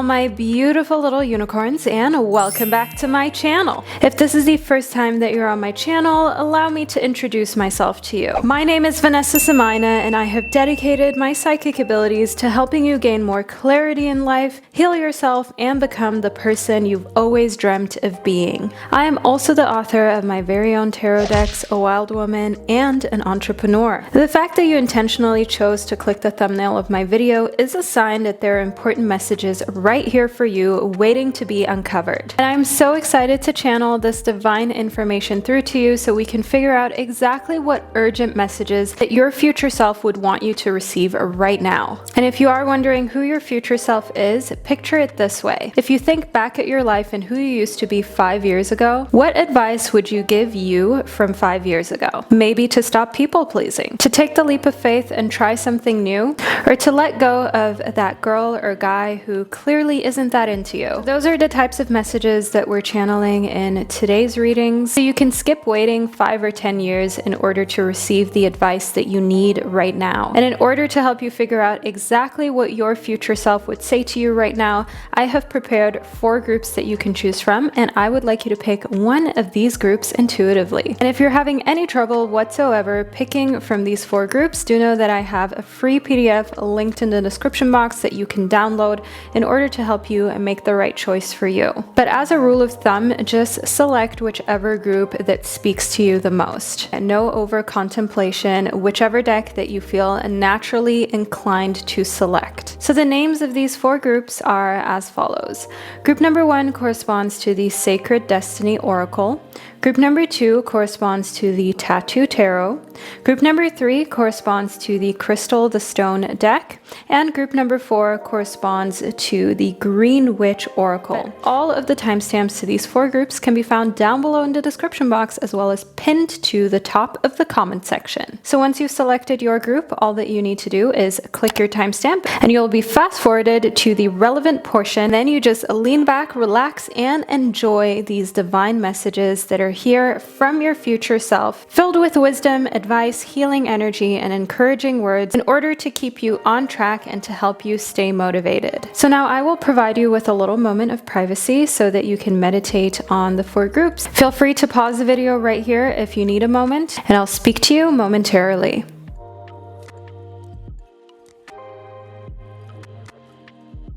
My beautiful little unicorns, and welcome back to my channel. If this is the first time that you're on my channel, allow me to introduce myself to you. My name is Vanessa and I, and I have dedicated my psychic abilities to helping you gain more clarity in life, heal yourself, and become the person you've always dreamt of being. I am also the author of my very own tarot decks, a wild woman, and an entrepreneur. The fact that you intentionally chose to click the thumbnail of my video is a sign that there are important messages right here for you waiting to be uncovered. And I'm so excited to channel this divine information through to you so we can figure out exactly what urgent messages that your future self would want you to receive right now. And if you are wondering who your future self is, picture it this way. If you think back at your life and who you used to be 5 years ago, what advice would you give you from 5 years ago? Maybe to stop people pleasing, to take the leap of faith and try something new, or to let go of that girl or guy who clearly isn't that into you. Those are the types of messages that we're channeling in today's readings, so you can skip waiting 5 or 10 years in order to receive the advice that you need right now. And in order to help you figure out exactly what your future self would say to you right now, I have prepared 4 groups that you can choose from, and I would like you to pick one of these groups intuitively. And if you're having any trouble whatsoever picking from these 4 groups, do know that I have a free PDF linked in the description box that you can download in order to help you make the right choice for you. But as a rule of thumb, just select whichever group that speaks to you the most. And no over contemplation, whichever deck that you feel naturally inclined to select. So the names of these 4 groups are as follows. Group number 1 corresponds to the Sacred Destiny Oracle. Group number 2 corresponds to the Tattoo Tarot. Group number 3 corresponds to the Crystal the Stone deck. And group number 4 corresponds to the Green Witch Oracle. All of the timestamps to these 4 groups can be found down below in the description box, as well as pinned to the top of the comment section. So once you've selected your group, all that you need to do is click your timestamp and you'll be fast forwarded to the relevant portion. Then you just lean back, relax, and enjoy these divine messages that are here from your future self, filled with wisdom, advice, healing energy, and encouraging words in order to keep you on track and to help you stay motivated. So now I will provide you with a little moment of privacy so that you can meditate on the 4 groups. Feel free to pause the video right here if you need a moment, and I'll speak to you momentarily.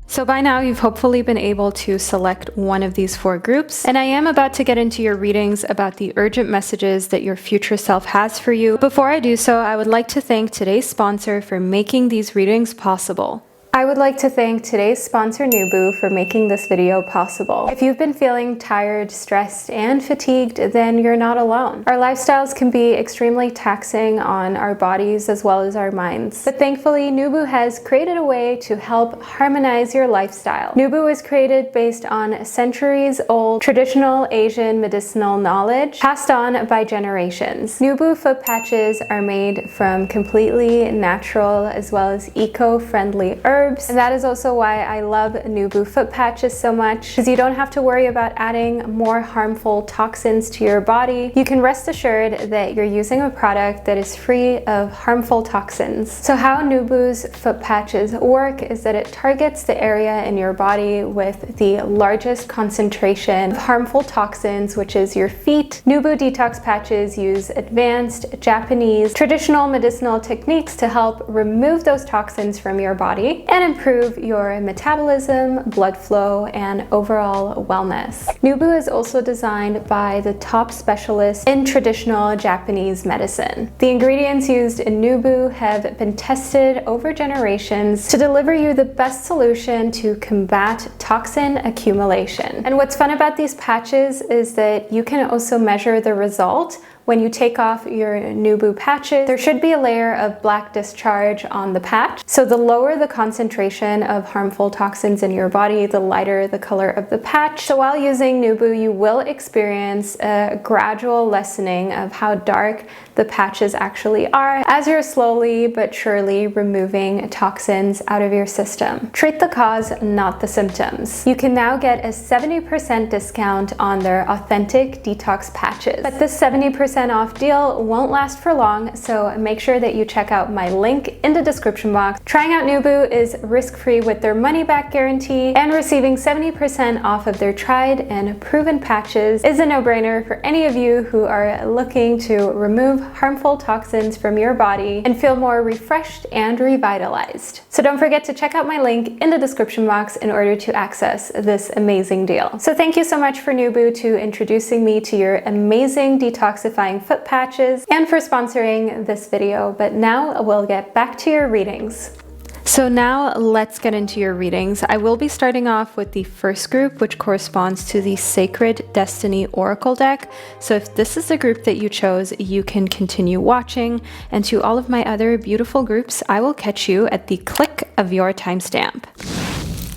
So by now you've hopefully been able to select one of these 4 groups, and I am about to get into your readings about the urgent messages that your future self has for you. Before I do so, I would like to thank today's sponsor for making these readings possible. I would like to thank today's sponsor, Nubu, for making this video possible. If you've been feeling tired, stressed, and fatigued, then you're not alone. Our lifestyles can be extremely taxing on our bodies as well as our minds. But thankfully, Nubu has created a way to help harmonize your lifestyle. Nubu was created based on centuries-old traditional Asian medicinal knowledge passed on by generations. Nubu foot patches are made from completely natural as well as eco-friendly herbs. And that is also why I love Nubu foot patches so much, because you don't have to worry about adding more harmful toxins to your body. You can rest assured that you're using a product that is free of harmful toxins. So how Nubu's foot patches work is that it targets the area in your body with the largest concentration of harmful toxins, which is your feet. Nubu detox patches use advanced Japanese traditional medicinal techniques to help remove those toxins from your body and improve your metabolism, blood flow, and overall wellness. Nubu is also designed by the top specialists in traditional Japanese medicine. The ingredients used in Nubu have been tested over generations to deliver you the best solution to combat toxin accumulation. And what's fun about these patches is that you can also measure the result. When you take off your Nubu patches, there should be a layer of black discharge on the patch. So the lower the concentration of harmful toxins in your body, the lighter the color of the patch. So while using Nubu, you will experience a gradual lessening of how dark the patches actually are, as you're slowly but surely removing toxins out of your system. Treat the cause, not the symptoms. You can now get a 70% discount on their authentic detox patches. But this 70% off deal won't last for long, so make sure that you check out my link in the description box. Trying out Nubu is risk-free with their money-back guarantee, and receiving 70% off of their tried and proven patches is a no-brainer for any of you who are looking to remove harmful toxins from your body and feel more refreshed and revitalized. So don't forget to check out my link in the description box in order to access this amazing deal. So thank you so much for Nubu to introducing me to your amazing detoxifying foot patches and for sponsoring this video. But now we'll get back to your readings. So now let's get into your readings. I will be starting off with the first group, which corresponds to the Sacred Destiny Oracle deck. So if this is the group that you chose, you can continue watching. And to all of my other beautiful groups, I will catch you at the click of your timestamp.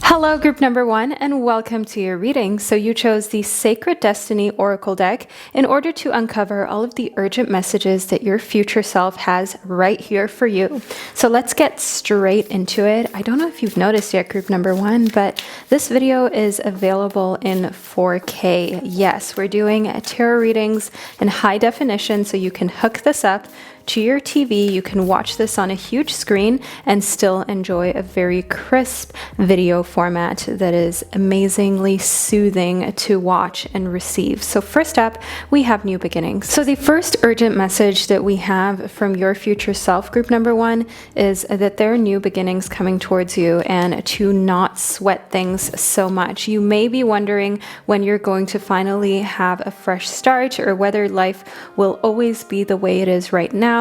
Hello, group number 1, and welcome to your reading. So you chose the Sacred Destiny Oracle deck in order to uncover all of the urgent messages that your future self has right here for you. So let's get straight into it. I don't know if you've noticed yet, group number 1, but this video is available in 4K. Yes, we're doing tarot readings in high definition, so you can hook this up to your TV. You can watch this on a huge screen and still enjoy a very crisp video format that is amazingly soothing to watch and receive. So first up, we have new beginnings. So the first urgent message that we have from your future self, group number 1, is that there are new beginnings coming towards you, and to not sweat things so much. You may be wondering when you're going to finally have a fresh start, or whether life will always be the way it is right now.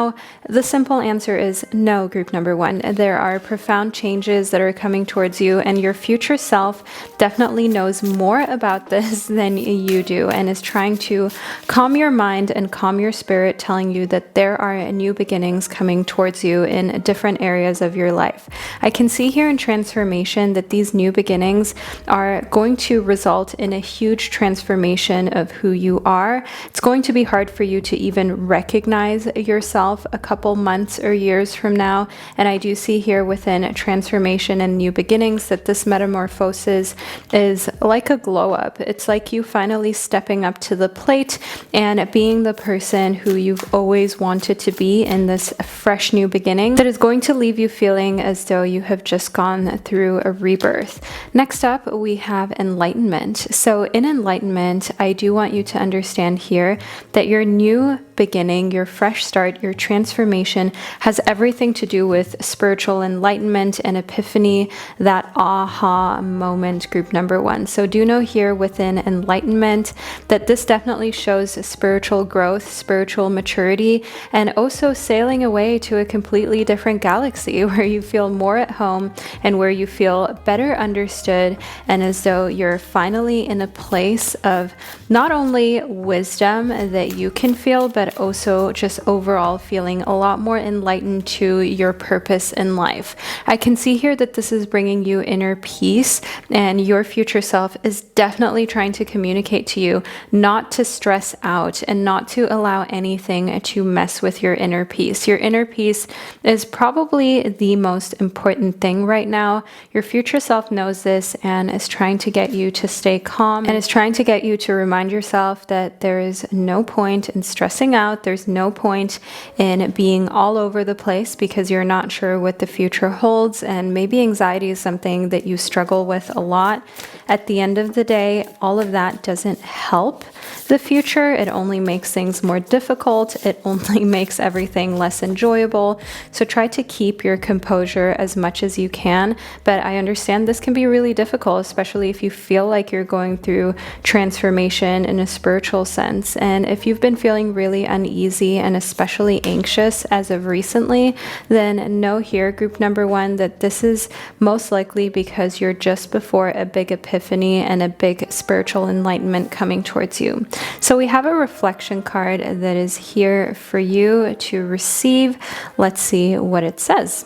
The simple answer is no, group number 1. There are profound changes that are coming towards you, and your future self definitely knows more about this than you do, and is trying to calm your mind and calm your spirit, telling you that there are new beginnings coming towards you in different areas of your life. I can see here in transformation that these new beginnings are going to result in a huge transformation of who you are. It's going to be hard for you to even recognize yourself a couple months or years from now, and I do see here within transformation and new beginnings that this metamorphosis is like a glow up. It's like you finally stepping up to the plate and being the person who you've always wanted to be in this fresh new beginning that is going to leave you feeling as though you have just gone through a rebirth. Next up, we have enlightenment. So in enlightenment, I do want you to understand here that your new beginning, your fresh start, your transformation has everything to do with spiritual enlightenment and epiphany, that aha moment, group number 1. So do know here within enlightenment that this definitely shows spiritual growth, spiritual maturity, and also sailing away to a completely different galaxy where you feel more at home and where you feel better understood, and as though you're finally in a place of not only wisdom that you can feel, but also just overall feeling a lot more enlightened to your purpose in life. I can see here that this is bringing you inner peace, and your future self is definitely trying to communicate to you not to stress out and not to allow anything to mess with your inner peace. Your inner peace is probably the most important thing right now. Your future self knows this and is trying to get you to stay calm, and is trying to get you to remind yourself that there is no point in stressing out. There's no point in being all over the place because you're not sure what the future holds, and maybe anxiety is something that you struggle with a lot. At the end of the day, all of that doesn't help the future. It only makes things more difficult. It only makes everything less enjoyable. So try to keep your composure as much as you can. But I understand this can be really difficult, especially if you feel like you're going through transformation in a spiritual sense. And if you've been feeling really uneasy and especially anxious as of recently, then know here, group number 1, that this is most likely because you're just before a big epiphany and a big spiritual enlightenment coming towards you. So we have a reflection card that is here for you to receive. Let's see what it says.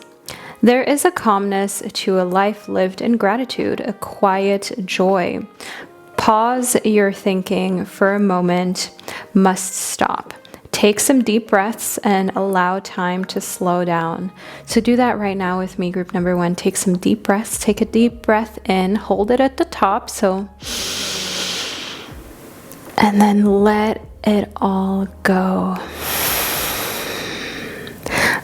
There is a calmness to a life lived in gratitude, a quiet joy. Pause your thinking for a moment, must stop. take some deep breaths and allow time to slow down. So do that right now with me, group number 1. Take some deep breaths. Take a deep breath in, hold it at the top, and then let it all go.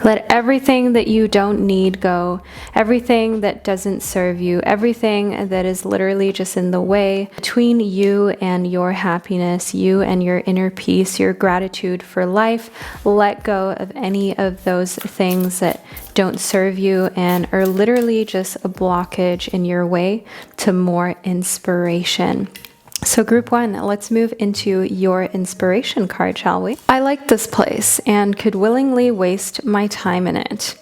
Let everything that you don't need go, everything that doesn't serve you, everything that is literally just in the way between you and your happiness, you and your inner peace, your gratitude for life. Let go of any of those things that don't serve you and are literally just a blockage in your way to more inspiration. So group 1, let's move into your inspiration card, shall we? I like this place and could willingly waste my time in it.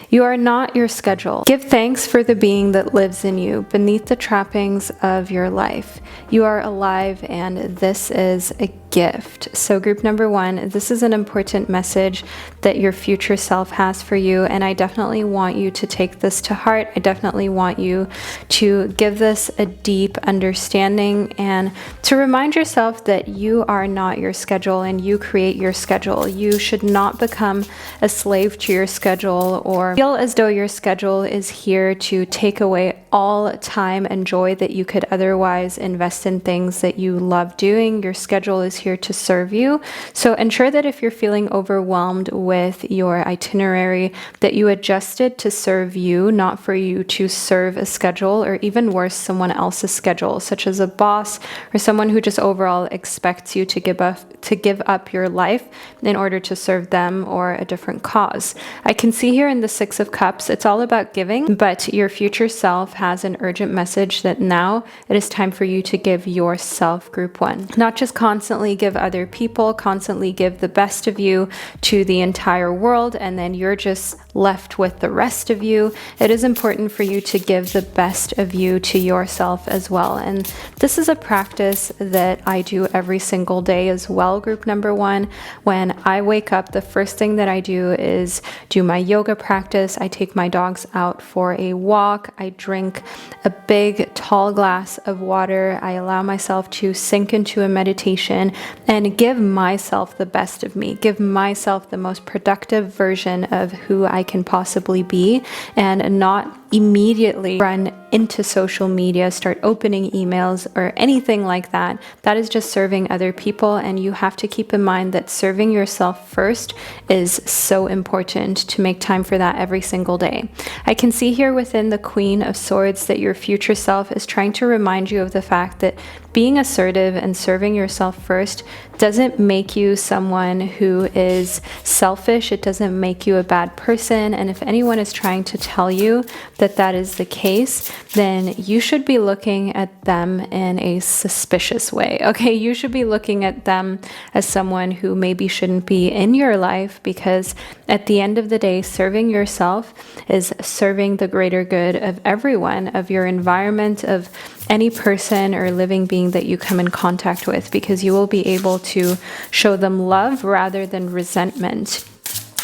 You are not your schedule. Give thanks for the being that lives in you beneath the trappings of your life. You are alive and this is a gift. So group number 1, this is an important message that your future self has for you, and I definitely want you to take this to heart. I definitely want you to give this a deep understanding and to remind yourself that you are not your schedule and you create your schedule. You should not become a slave to your schedule or feel as though your schedule is here to take away all time and joy that you could otherwise invest in things that you love doing. Your schedule is here to serve you. So ensure that if you're feeling overwhelmed with your itinerary, that you adjust it to serve you, not for you to serve a schedule, or even worse, someone else's schedule, such as a boss or someone who just overall expects you to give up your life in order to serve them or a different cause. I can see here in the 6 of Cups, it's all about giving, but your future self has an urgent message that now it is time for you to give yourself, group 1. Not just constantly give other people, constantly give the best of you to the entire world, and then you're just left with the rest of you. It is important for you to give the best of you to yourself as well. And this is a practice that I do every single day as well, group number 1. When I wake up, the first thing that I do is do my yoga practice. I take my dogs out for a walk. I drink a big, tall glass of water. I allow myself to sink into a meditation and give myself the best of me, give myself the most productive version of who I can possibly be, and not immediately run into social media, start opening emails or anything like that. That is just serving other people, and you have to keep in mind that serving yourself first is so important to make time for that every single day. I can see here within the Queen of Swords that your future self is trying to remind you of the fact that being assertive and serving yourself first doesn't make you someone who is selfish. It doesn't make you a bad person. And if anyone is trying to tell you that that is the case, then you should be looking at them in a suspicious way. Okay, you should be looking at them as someone who maybe shouldn't be in your life, because at the end of the day, serving yourself is serving the greater good of everyone, of your environment, of any person or living being that you come in contact with, because you will be able to show them love rather than resentment.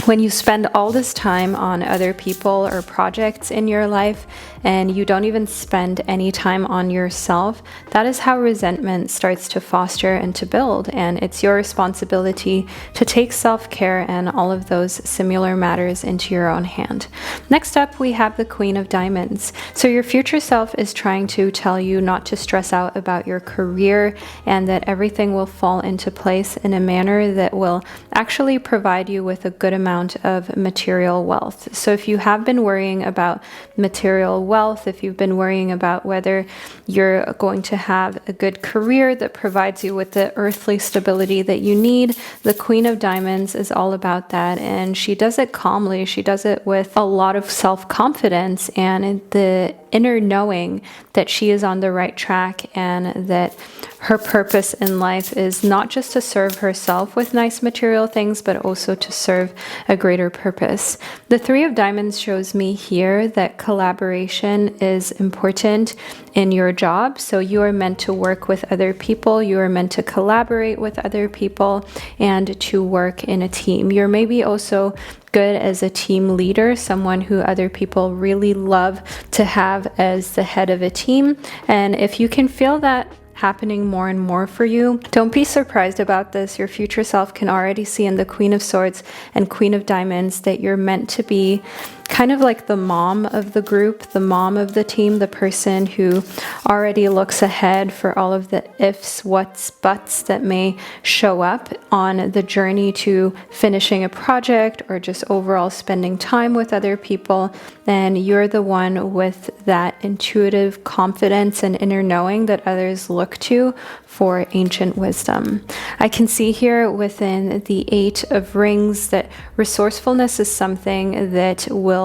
When you spend all this time on other people or projects in your life and you don't even spend any time on yourself, that is how resentment starts to foster and to build. And it's your responsibility to take self-care and all of those similar matters into your own hand. Next up, we have the Queen of Diamonds. So your future self is trying to tell you not to stress out about your career, and that everything will fall into place in a manner that will actually provide you with a good amount of material wealth. So if you have been worrying about material wealth, if you've been worrying about whether you're going to have a good career that provides you with the earthly stability that you need, the Queen of Diamonds is all about that. And she does it calmly. She does it with a lot of self-confidence and the inner knowing that she is on the right track, and that her purpose in life is not just to serve herself with nice material things, but also to serve a greater purpose. The Three of Diamonds shows me here that collaboration is important in your job. So you are meant to work with other people. You are meant to collaborate with other people and to work in a team. You're maybe also good as a team leader, someone who other people really love to have as the head of a team. And if you can feel that happening more and more for you. Don't be surprised about this. Your future self can already see in the Queen of Swords and Queen of Diamonds that you're meant to be kind of like the mom of the group, the mom of the team, the person who already looks ahead for all of the ifs, whats, buts that may show up on the journey to finishing a project or just overall spending time with other people. And you're the one with that intuitive confidence and inner knowing that others look to for ancient wisdom. I can see here within the Eight of Rings that resourcefulness is something that will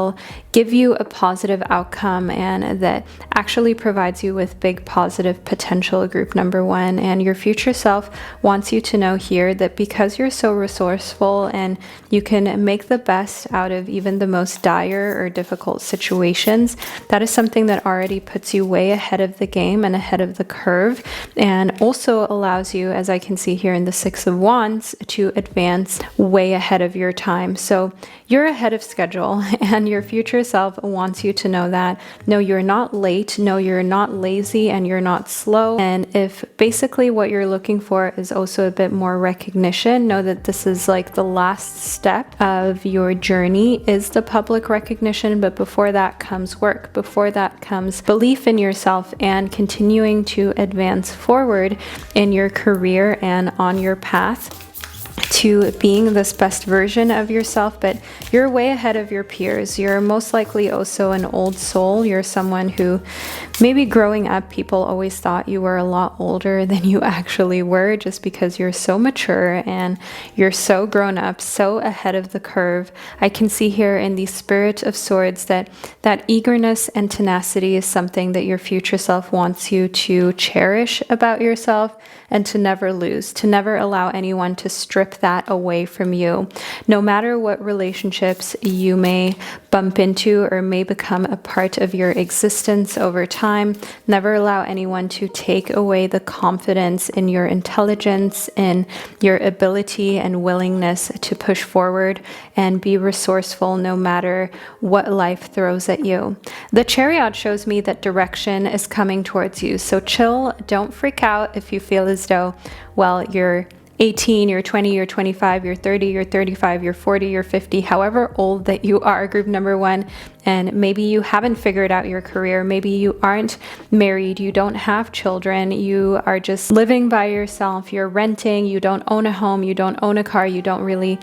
give you a positive outcome and that actually provides you with big positive potential, group number one. And your future self wants you to know here that because you're so resourceful and you can make the best out of even the most dire or difficult situations, that is something that already puts you way ahead of the game and ahead of the curve, and also allows you, as I can see here in the Six of Wands, to advance way ahead of your time. So you're ahead of schedule, and your future self wants you to know that. No, you're not late. No, you're not lazy, and you're not slow. And if basically what you're looking for is also a bit more recognition, know that this is like the last step of your journey is the public recognition. But before that comes work. Before that comes belief in yourself and continuing to advance forward in your career and on your path to being this best version of yourself. But you're way ahead of your peers. You're most likely also an old soul. You're someone who maybe growing up people always thought you were a lot older than you actually were, just because you're so mature and you're so grown up, so ahead of the curve. I can see here in the Spirit of Swords that eagerness and tenacity is something that your future self wants you to cherish about yourself and to never lose, to never allow anyone to strip that away from you. No matter what relationships you may bump into or may become a part of your existence over time, never allow anyone to take away the confidence in your intelligence, in your ability and willingness to push forward and be resourceful no matter what life throws at you. The Chariot shows me that direction is coming towards you. So chill, don't freak out if you feel as though, well, you're 18, you're 20, you're 25, you're 30, you're 35, you're 40, you're 50, however old that you are, group number one, and maybe you haven't figured out your career, maybe you aren't married, you don't have children, you are just living by yourself, you're renting, you don't own a home, you don't own a car, you don't really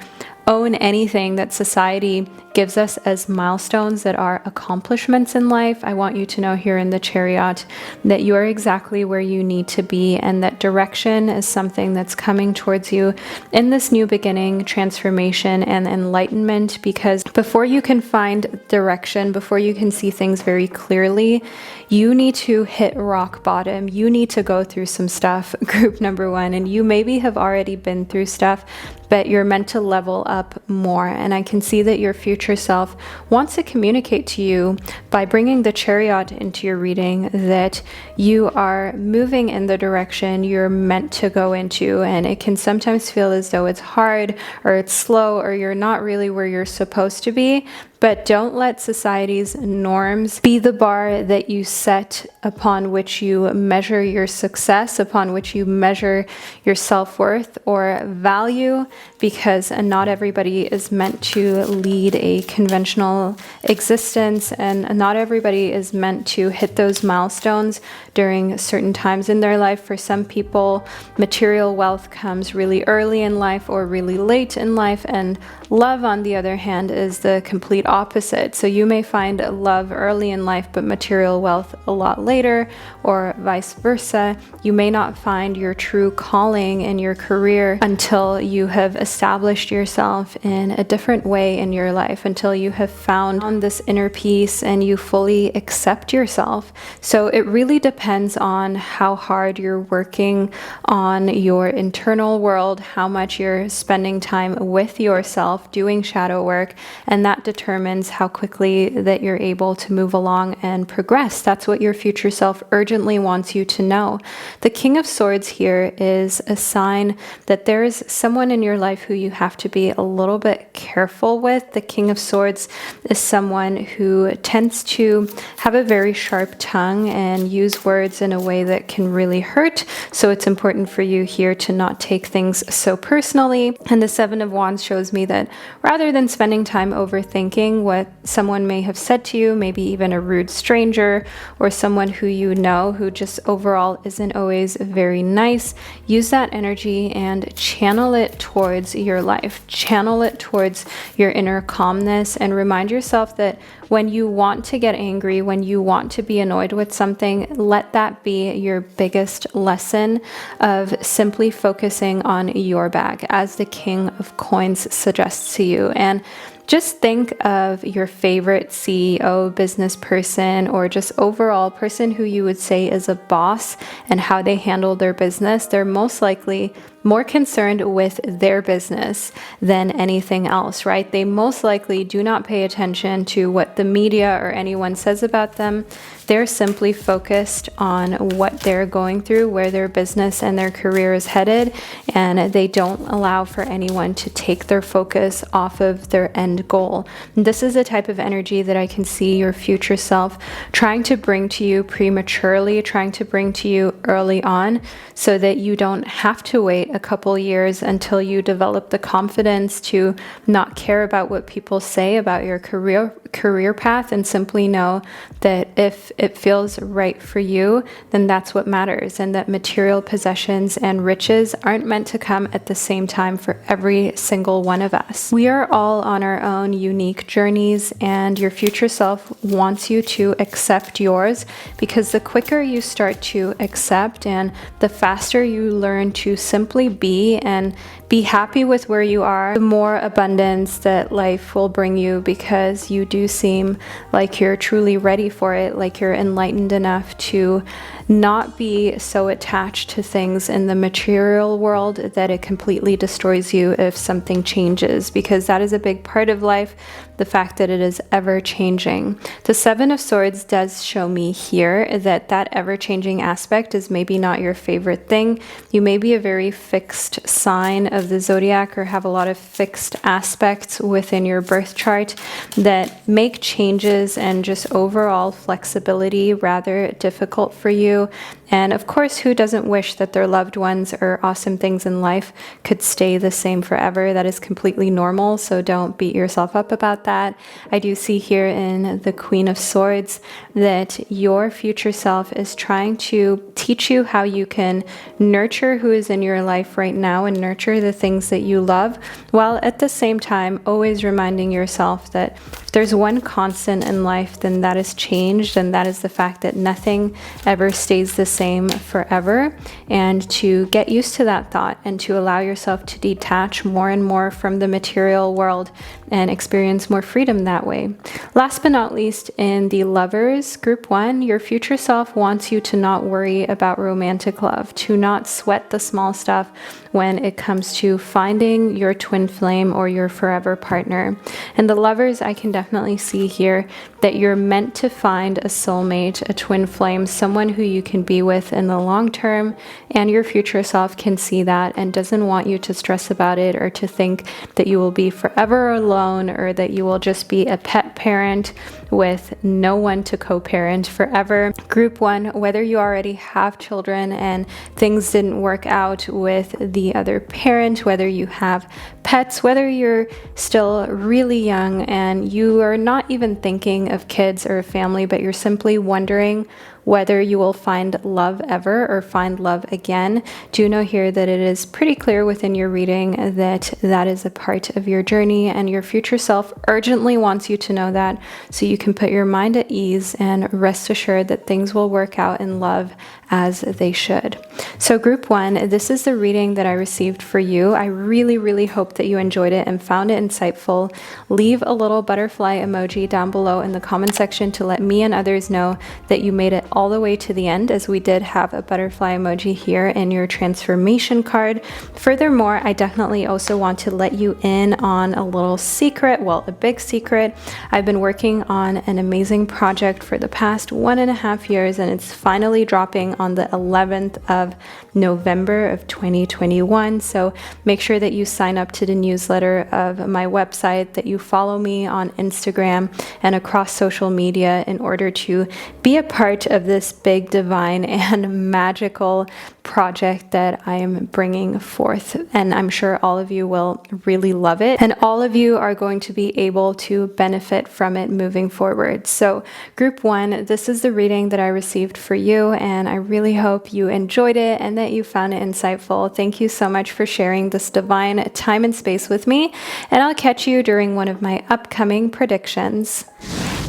own anything that society gives us as milestones that are accomplishments in life. I want you to know here in the Chariot that you are exactly where you need to be, and that direction is something that's coming towards you in this new beginning, transformation, and enlightenment. Because before you can find direction, before you can see things very clearly, you need to hit rock bottom. You need to go through some stuff, group number one, and you maybe have already been through stuff, but you're meant to level up more. And I can see that your future self wants to communicate to you by bringing the Chariot into your reading that you are moving in the direction you're meant to go into. And it can sometimes feel as though it's hard or it's slow or you're not really where you're supposed to be. But don't let society's norms be the bar that you set upon which you measure your success, upon which you measure your self-worth or value, because not everybody is meant to lead a conventional existence, and not everybody is meant to hit those milestones during certain times in their life. For some people, material wealth comes really early in life or really late in life, and love, on the other hand, is the complete opposite. So you may find love early in life, but material wealth a lot later, or vice versa. You may not find your true calling in your career until you have established yourself in a different way in your life, until you have found this inner peace and you fully accept yourself. So it really depends on how hard you're working on your internal world, how much you're spending time with yourself, doing shadow work, and that determines how quickly that you're able to move along and progress. That's what your future self urgently wants you to know. The King of Swords here is a sign that there is someone in your your life who you have to be a little bit careful with. The King of Swords is someone who tends to have a very sharp tongue and use words in a way that can really hurt. So it's important for you here to not take things so personally. And the Seven of Wands shows me that rather than spending time overthinking what someone may have said to you, maybe even a rude stranger or someone who you know who just overall isn't always very nice, use that energy and channel it towards your life. Channel it towards your inner calmness and remind yourself that when you want to get angry, when you want to be annoyed with something, let that be your biggest lesson of simply focusing on your bag, as the King of Coins suggests to you. And just think of your favorite CEO, business person, or just overall person who you would say is a boss and how they handle their business. They're most likely more concerned with their business than anything else, right? They most likely do not pay attention to what the media or anyone says about them. They're simply focused on what they're going through, where their business and their career is headed, and they don't allow for anyone to take their focus off of their end goal. And this is the type of energy that I can see your future self trying to bring to you prematurely, trying to bring to you early on, so that you don't have to wait a couple years until you develop the confidence to not care about what people say about your career path and simply know that if it feels right for you, then that's what matters, and that material possessions and riches aren't meant to come at the same time for every single one of us. We are all on our own unique journeys, and your future self wants you to accept yours, because the quicker you start to accept and the faster you learn to simply be and be happy with where you are, the more abundance that life will bring you, because you do seem like you're truly ready for it, like you're enlightened enough to not be so attached to things in the material world that it completely destroys you if something changes, because that is a big part of life, the fact that it is ever changing. The Seven of Swords does show me here that that ever-changing aspect is maybe not your favorite thing. You may be a very fixed sign of the zodiac or have a lot of fixed aspects within your birth chart that make changes and just overall flexibility rather difficult for you. And of course, who doesn't wish that their loved ones or awesome things in life could stay the same forever? That is completely normal, so don't beat yourself up about that. I do see here in the Queen of Swords that your future self is trying to teach you how you can nurture who is in your life right now and nurture the things that you love, while at the same time always reminding yourself that if there's one constant in life, then that is changed, and that is the fact that nothing ever stays the same forever, and to get used to that thought and to allow yourself to detach more and more from the material world and experience more freedom that way. Last but not least, in the Lovers, Group 1, your future self wants you to not worry about romantic love, to not sweat the small stuff when it comes to finding your twin flame or your forever partner. And the Lovers, I can definitely see here that you're meant to find a soulmate, a twin flame, someone who you can be with in the long term, and your future self can see that and doesn't want you to stress about it or to think that you will be forever alone or that you will just be a pet parent with no one to co-parent forever. Group 1, whether you already have children and things didn't work out with the other parent, whether you have pets, whether you're still really young and you are not even thinking of kids or a family, but you're simply wondering whether you will find love ever or find love again, do know here that it is pretty clear within your reading that that is a part of your journey, and your future self urgently wants you to know that, so you can put your mind at ease and rest assured that things will work out in love as they should. So Group 1, this is the reading that I received for you. I really hope that you enjoyed it and found it insightful. Leave a little butterfly emoji down below in the comment section to let me and others know that you made it all the way to the end, as we did have a butterfly emoji here in your transformation card. Furthermore, I definitely also want to let you in on a little secret, well, a big secret. I've been working on an amazing project for the past 1.5 years, and it's finally dropping on the 11th of November of 2021. So make sure that you sign up to the newsletter of my website, that you follow me on Instagram and across social media in order to be a part of this big, divine, and magical project that I am bringing forth. And I'm sure all of you will really love it, and all of you are going to be able to benefit from it moving forward. So group 1, this is the reading that I received for you, and I really hope you enjoyed it and that you found it insightful. Thank you so much for sharing this divine time and space with me, and I'll catch you during one of my upcoming predictions.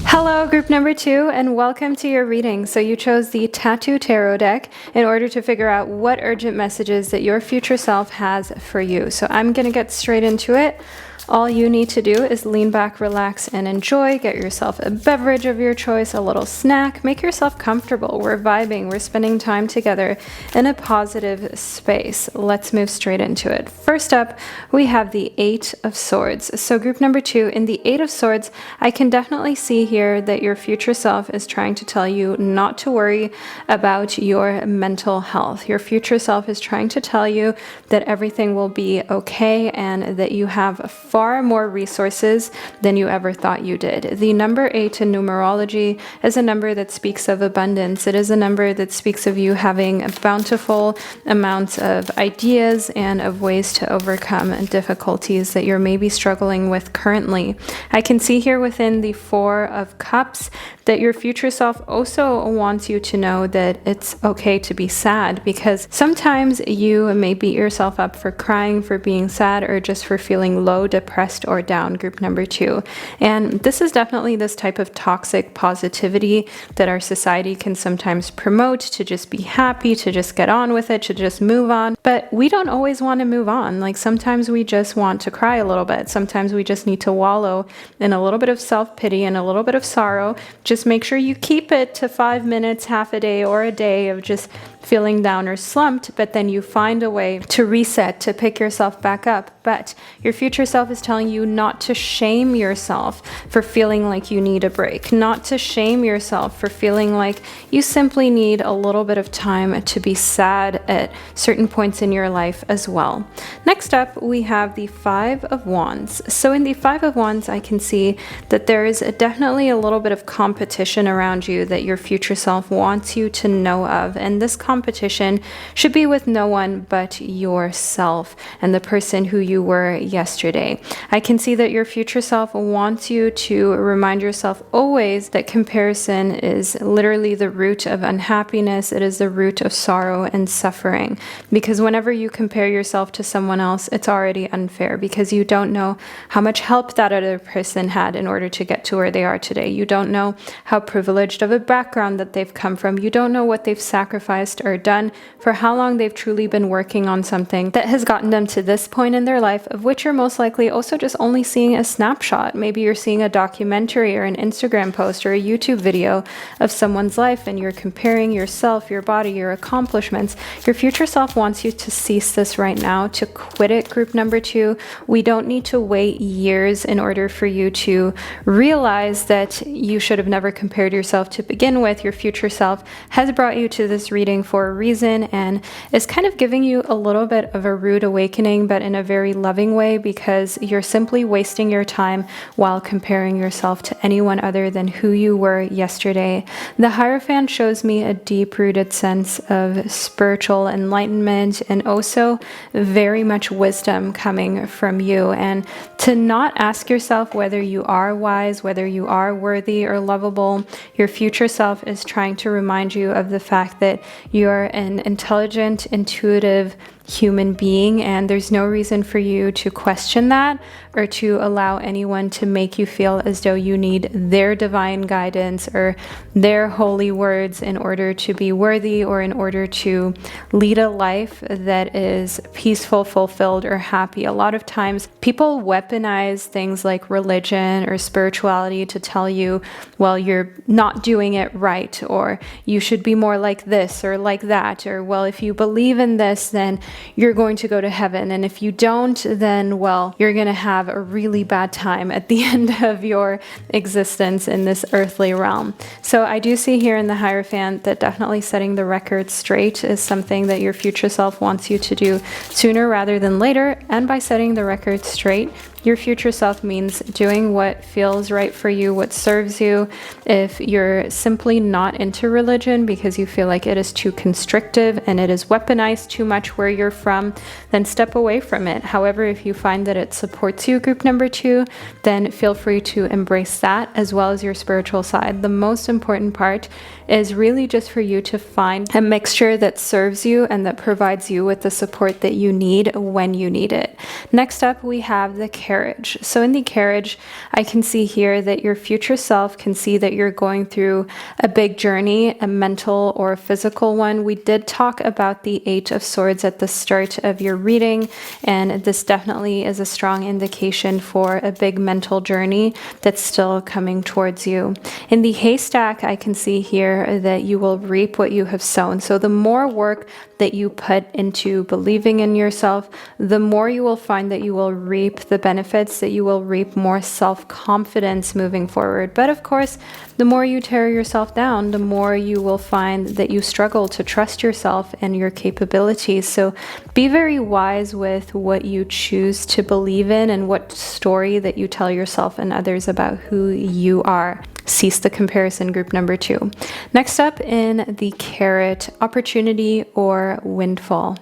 Hello, group number 2, and welcome to your reading. So you chose the Tattoo Tarot deck in order to figure out what urgent messages that your future self has for you. So I'm going to get straight into it. All you need to do is lean back, relax, and enjoy. Get yourself a beverage of your choice, a little snack. Make yourself comfortable. We're vibing. We're spending time together in a positive space. Let's move straight into it. First up, we have the 8 of Swords. So group number 2, in the 8 of Swords, I can definitely see here that your future self is trying to tell you not to worry about your mental health. Your future self is trying to tell you that everything will be okay and that you have far more resources than you ever thought you did. The number 8 in numerology is a number that speaks of abundance. It is a number that speaks of you having a bountiful amounts of ideas and of ways to overcome difficulties that you're maybe struggling with currently. I can see here within the 4 of Cups that your future self also wants you to know that it's okay to be sad, because sometimes you may beat yourself up for crying, for being sad, or just for feeling low, depressed, or down, group number 2. And this is definitely this type of toxic positivity that our society can sometimes promote, to just be happy, to just get on with it, to just move on. But we don't always want to move on. Like sometimes we just want to cry a little bit. Sometimes we just need to wallow in a little bit of self-pity and a little bit of sorrow. Just make sure you keep it to 5 minutes, half a day, or a day of just feeling down or slumped, but then you find a way to reset, to pick yourself back up. But your future self is telling you not to shame yourself for feeling like you need a break, not to shame yourself for feeling like you simply need a little bit of time to be sad at certain points in your life as well. Next up, we have the 5 of Wands. So in the 5 of Wands, I can see that there is definitely a little bit of competition around you that your future self wants you to know of. And this competition should be with no one but yourself and the person who you were yesterday. I can see that your future self wants you to remind yourself always that comparison is literally the root of unhappiness. It is the root of sorrow and suffering, because whenever you compare yourself to someone else, it's already unfair, because you don't know how much help that other person had in order to get to where they are today. You don't know how privileged of a background that they've come from. You don't know what they've sacrificed or done, for how long they've truly been working on something that has gotten them to this point in their life, of which you're most likely also just only seeing a snapshot. Maybe you're seeing a documentary or an Instagram post or a YouTube video of someone's life, and you're comparing yourself, your body, your accomplishments. Your future self wants you to cease this right now, to quit it, group number 2. We don't need to wait years in order for you to realize that you should have never compared yourself to begin with. Your future self has brought you to this reading for a reason, and is kind of giving you a little bit of a rude awakening, but in a very loving way, because you're simply wasting your time while comparing yourself to anyone other than who you were yesterday. The Hierophant shows me a deep-rooted sense of spiritual enlightenment and also very much wisdom coming from you. And to not ask yourself whether you are wise, whether you are worthy or lovable, your future self is trying to remind you of the fact that you're an intelligent, intuitive, human being, and there's no reason for you to question that or to allow anyone to make you feel as though you need their divine guidance or their holy words in order to be worthy or in order to lead a life that is peaceful, fulfilled, or happy. A lot of times people weaponize things like religion or spirituality to tell you, well, you're not doing it right, or you should be more like this or like that, or well, if you believe in this, then you're going to go to heaven, and if you don't, then well, you're going to have a really bad time at the end of your existence in this earthly realm. So I do see here in the Hierophant that definitely setting the record straight is something that your future self wants you to do sooner rather than later. And by setting the record straight, your future self means doing what feels right for you, what serves you. If you're simply not into religion because you feel like it is too constrictive and it is weaponized too much where you're from, then step away from it. However, if you find that it supports you, group number 2, then feel free to embrace that as well as your spiritual side. The most important part is really just for you to find a mixture that serves you and that provides you with the support that you need when you need it. Next up, we have the carriage. So in the carriage, I can see here that your future self can see that you're going through a big journey, a mental or a physical one. We did talk about the 8 of Swords at the start of your reading, and this definitely is a strong indication for a big mental journey that's still coming towards you. In the haystack, I can see here that you will reap what you have sown. So the more work that you put into believing in yourself, the more you will find that you will reap the benefits, that you will reap more self-confidence moving forward. But of course, the more you tear yourself down, the more you will find that you struggle to trust yourself and your capabilities. So be very wise with what you choose to believe in and what story that you tell yourself and others about who you are. Cease the comparison, group number 2. Next up in the carrot, opportunity or windfall.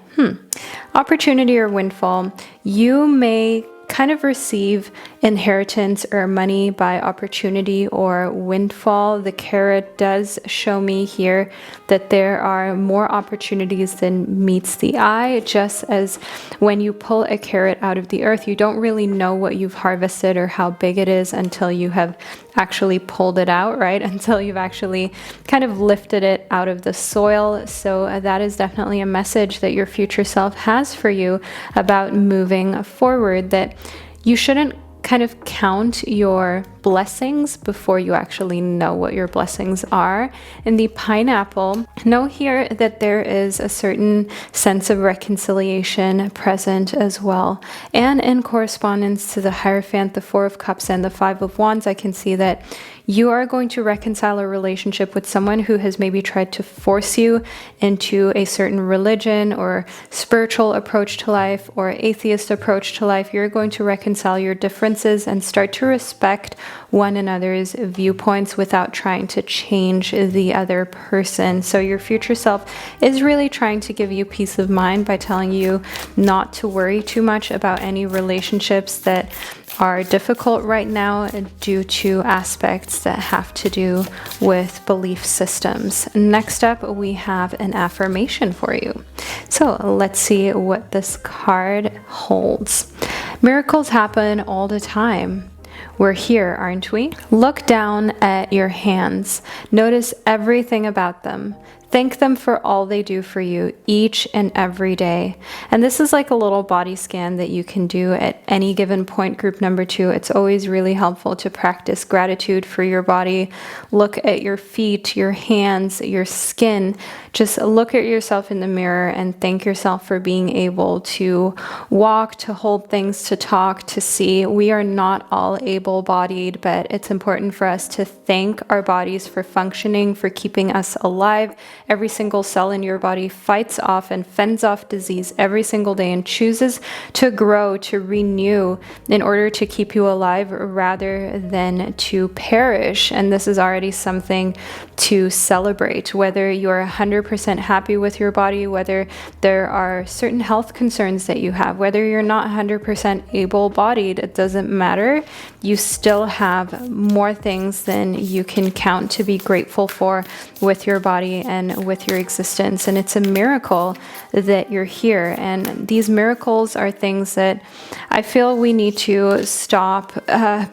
Opportunity or windfall. You may kind of receive inheritance or money by opportunity or windfall. The carrot does show me here that there are more opportunities than meets the eye. Just as when you pull a carrot out of the earth, you don't really know what you've harvested or how big it is until you have actually pulled it out, right? Until you've actually kind of lifted it out of the soil. So that is definitely a message that your future self has for you about moving forward, that you shouldn't kind of count your blessings before you actually know what your blessings are. In the pineapple, know here that there is a certain sense of reconciliation present as well. And in correspondence to the Hierophant, the 4 of Cups, and the 5 of Wands, I can see that you are going to reconcile a relationship with someone who has maybe tried to force you into a certain religion or spiritual approach to life or atheist approach to life. You're going to reconcile your differences and start to respect one another's viewpoints without trying to change the other person. So your future self is really trying to give you peace of mind by telling you not to worry too much about any relationships that are difficult right now due to aspects that have to do with belief systems. Next up, we have an affirmation for you. So let's see what this card holds. Miracles happen all the time. We're here, aren't we? Look down at your hands. Notice everything about them. Thank them for all they do for you each and every day. And this is like a little body scan that you can do at any given point, group number 2. It's always really helpful to practice gratitude for your body. Look at your feet, your hands, your skin. Just look at yourself in the mirror and thank yourself for being able to walk, to hold things, to talk, to see. We are not all able-bodied, but it's important for us to thank our bodies for functioning, for keeping us alive. Every single cell in your body fights off and fends off disease every single day and chooses to grow, to renew in order to keep you alive rather than to perish. And this is already something to celebrate. Whether you're 100% happy with your body, whether there are certain health concerns that you have, whether you're not 100% able-bodied, it doesn't matter. You you still have more things than you can count to be grateful for with your body and with your existence. And it's a miracle that you're here. And these miracles are things that I feel we need to stop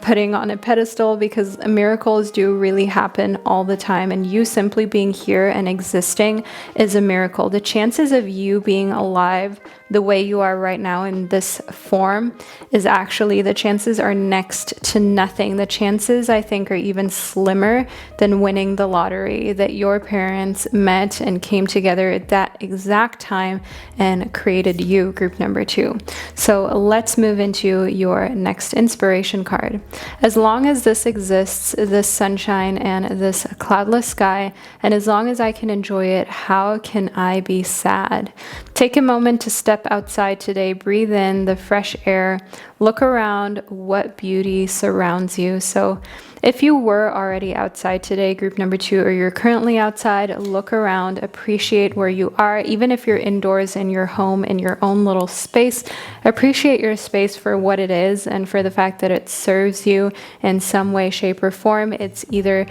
putting on a pedestal, because miracles do really happen all the time. And you simply being here and existing is a miracle. The chances of you being alive the way you are right now in this form is actually, the chances are next to nothing. The chances, I think, are even slimmer than winning the lottery, that your parents met and came together at that exact time and created you, group number 2. So let's move into your next inspiration card. As long as this exists, this sunshine and this cloudless sky, and as long as I can enjoy it, how can I be sad? Take a moment to step outside today, breathe in the fresh air, look around what beauty surrounds you. So if you were already outside today, group number 2, or you're currently outside, look around, appreciate where you are. Even if you're indoors in your home, in your own little space, appreciate your space for what it is and for the fact that it serves you in some way, shape, or form. It's either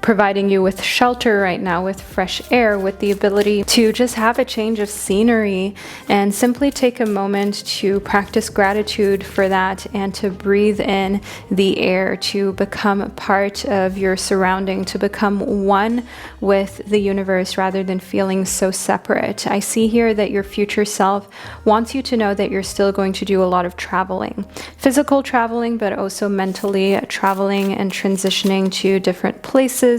providing you with shelter right now, with fresh air, with the ability to just have a change of scenery, and simply take a moment to practice gratitude for that and to breathe in the air, to become part of your surrounding, to become one with the universe rather than feeling so separate. I see here that your future self wants you to know that you're still going to do a lot of traveling, physical traveling, but also mentally traveling and transitioning to different places.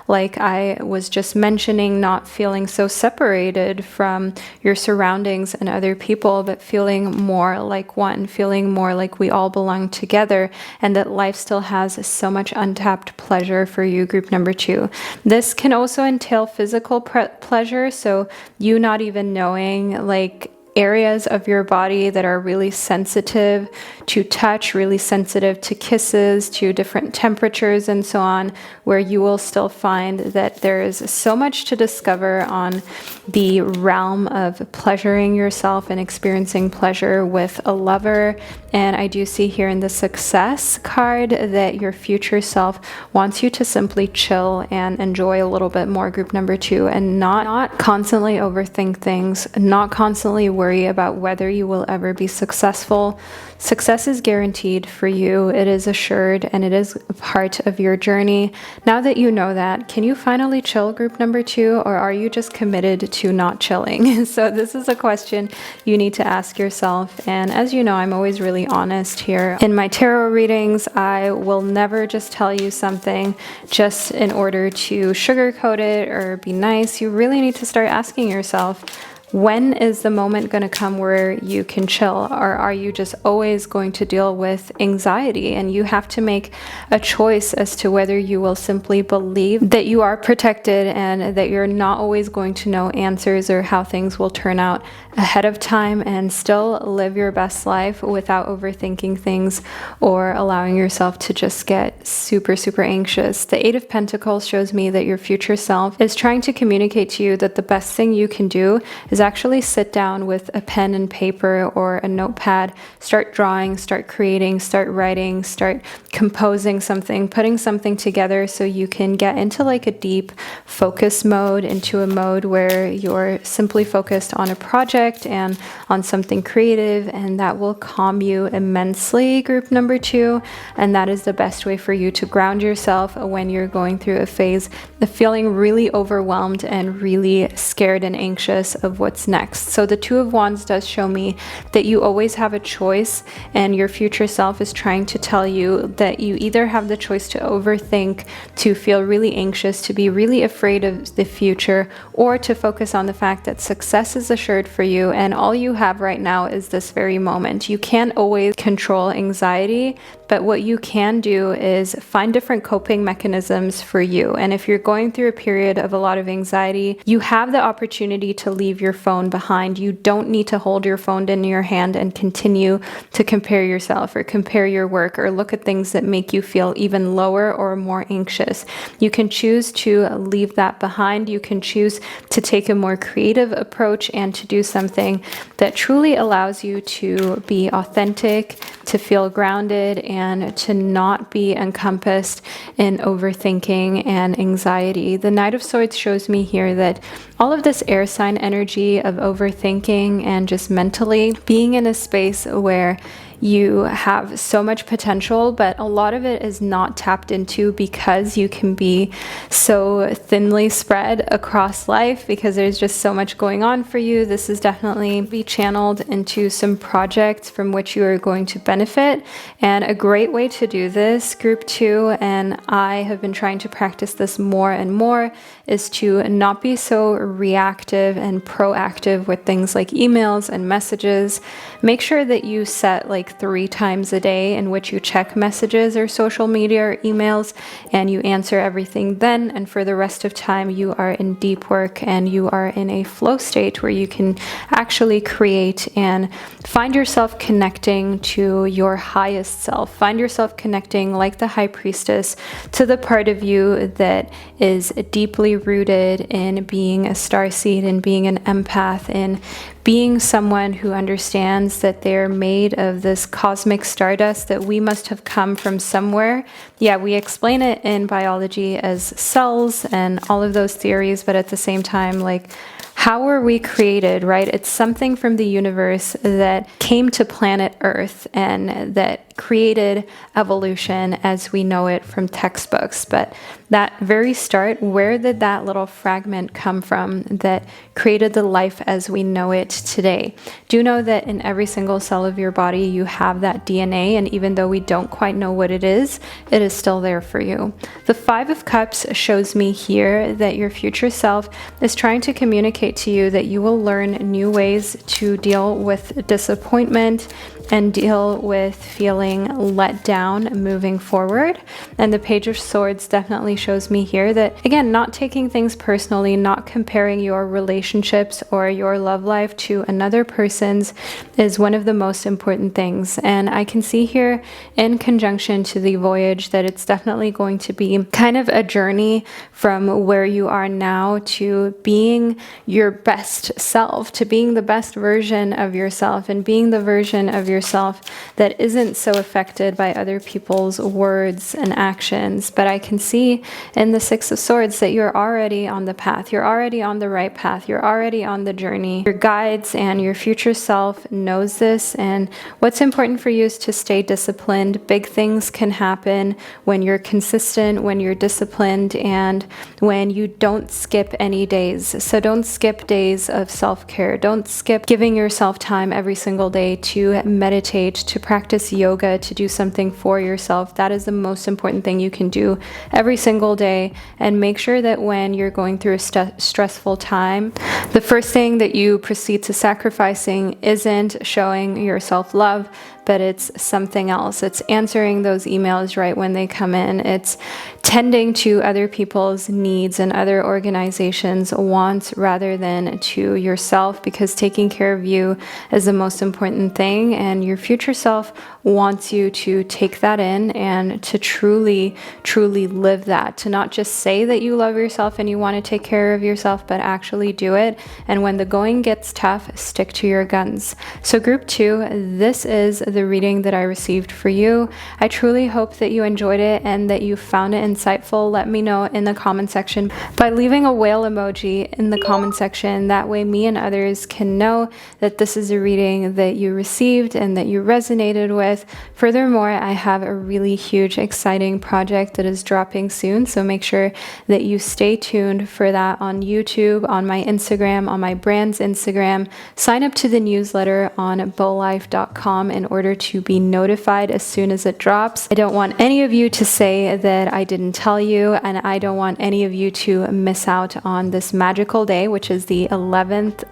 Like I was just mentioning, not feeling so separated from your surroundings and other people, but feeling more like one, feeling more like we all belong together, and that life still has so much untapped pleasure for you, group number 2. This can also entail physical pleasure, so you not even knowing like areas of your body that are really sensitive to touch, really sensitive to kisses, to different temperatures and so on, where you will still find that there is so much to discover on the realm of pleasuring yourself and experiencing pleasure with a lover. And I do see here in the success card that your future self wants you to simply chill and enjoy a little bit more, group number 2, and not constantly overthink things, not constantly worry about whether you will ever be successful. Success is guaranteed for you. It is assured, and it is a part of your journey. Now that you know that, can you finally chill, group number 2, or are you just committed to not chilling? So this is a question you need to ask yourself. And as you know, I'm always really honest here. In my tarot readings, I will never just tell you something just in order to sugarcoat it or be nice. You really need to start asking yourself, when is the moment going to come where you can chill? Or are you just always going to deal with anxiety? And you have to make a choice as to whether you will simply believe that you are protected and that you're not always going to know answers or how things will turn out ahead of time, and still live your best life without overthinking things or allowing yourself to just get super, super anxious. The 8 of Pentacles shows me that your future self is trying to communicate to you that the best thing you can do is actually sit down with a pen and paper or a notepad, start drawing, start creating, start writing, start composing something, putting something together, so you can get into like a deep focus mode, into a mode where you're simply focused on a project and on something creative, and that will calm you immensely, group number 2. And that is the best way for you to ground yourself when you're going through a phase of feeling really overwhelmed and really scared and anxious of what's next. So the 2 of Wands does show me that you always have a choice, and your future self is trying to tell you that you either have the choice to overthink, to feel really anxious, to be really afraid of the future, or to focus on the fact that success is assured for you, and all you have right now is this very moment. You can't always control anxiety, but what you can do is find different coping mechanisms for you. And if you're going through a period of a lot of anxiety, you have the opportunity to leave your phone behind. You don't need to hold your phone in your hand and continue to compare yourself or compare your work or look at things that make you feel even lower or more anxious. You can choose to leave that behind. You can choose to take a more creative approach and to do something that truly allows you to be authentic, to feel grounded, and to not be encompassed in overthinking and anxiety. The Knight of Swords shows me here that all of this air sign energy of overthinking and just mentally being in a space where you have so much potential, but a lot of it is not tapped into because you can be so thinly spread across life because there's just so much going on for you. This is definitely be channeled into some projects from which you are going to benefit. And a great way to do this, group 2, and I have been trying to practice this more and more, is to not be so reactive and proactive with things like emails and messages. Make sure that you set like 3 times a day in which you check messages or social media or emails, and you answer everything then, and for the rest of time you are in deep work and you are in a flow state where you can actually create and find yourself connecting to your highest self. Find yourself connecting like the High Priestess to the part of you that is deeply rooted in being a starseed and being an empath and being someone who understands that they're made of this cosmic stardust, that we must have come from somewhere. Yeah, we explain it in biology as cells and all of those theories, but at the same time, like, how were we created, right? It's something from the universe that came to planet Earth and that created evolution as we know it from textbooks. But that very start, where did that little fragment come from that created the life as we know it today? Do know that in every single cell of your body you have that DNA, and even though we don't quite know what it is still there for you. The 5 of Cups shows me here that your future self is trying to communicate to you that you will learn new ways to deal with disappointment and deal with feeling let down moving forward. And the Page of Swords definitely shows me here that, again, not taking things personally, not comparing your relationships or your love life to another person's is one of the most important things. And I can see here in conjunction to the voyage that it's definitely going to be kind of a journey from where you are now to being your best self, to being the best version of yourself and being the version of yourself that isn't so affected by other people's words and actions. But I can see in the 6 of Swords that you're already on the path. You're already on the right path. You're already on the journey. Your guides and your future self knows this. And what's important for you is to stay disciplined. Big things can happen when you're consistent, when you're disciplined, and when you don't skip any days. So don't skip days of self-care. Don't skip giving yourself time every single day to meditate, to practice yoga, to do something for yourself. That is the most important thing you can do every single day. And make sure that when you're going through a stressful time, the first thing that you proceed to sacrificing isn't showing your self-love, but it's something else. It's answering those emails right when they come in. It's tending to other people's needs and other organizations' wants rather than to yourself, because taking care of you is the most important thing. And your future self wants you to take that in and to truly, truly live that, to not just say that you love yourself and you want to take care of yourself, but actually do it. And when the going gets tough, stick to your guns. So group 2, this is the reading that I received for you. I truly hope that you enjoyed it and that you found it insightful. Let me know in the comment section by leaving a whale emoji in the comment section. That way me and others can know that this is a reading that you received and that you resonated with. Furthermore, I have a really huge, exciting project that is dropping soon, so make sure that you stay tuned for that on YouTube, on my Instagram, on my brand's Instagram. Sign up to the newsletter on bowlife.com in order order to be notified as soon as it drops. I don't want any of you to say that I didn't tell you, and I don't want any of you to miss out on this magical day, which is the 11th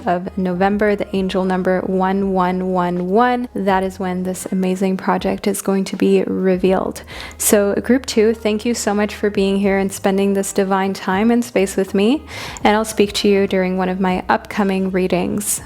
of November, the angel number 1111. That is when this amazing project is going to be revealed. So group 2, thank you so much for being here and spending this divine time and space with me, and I'll speak to you during one of my upcoming readings.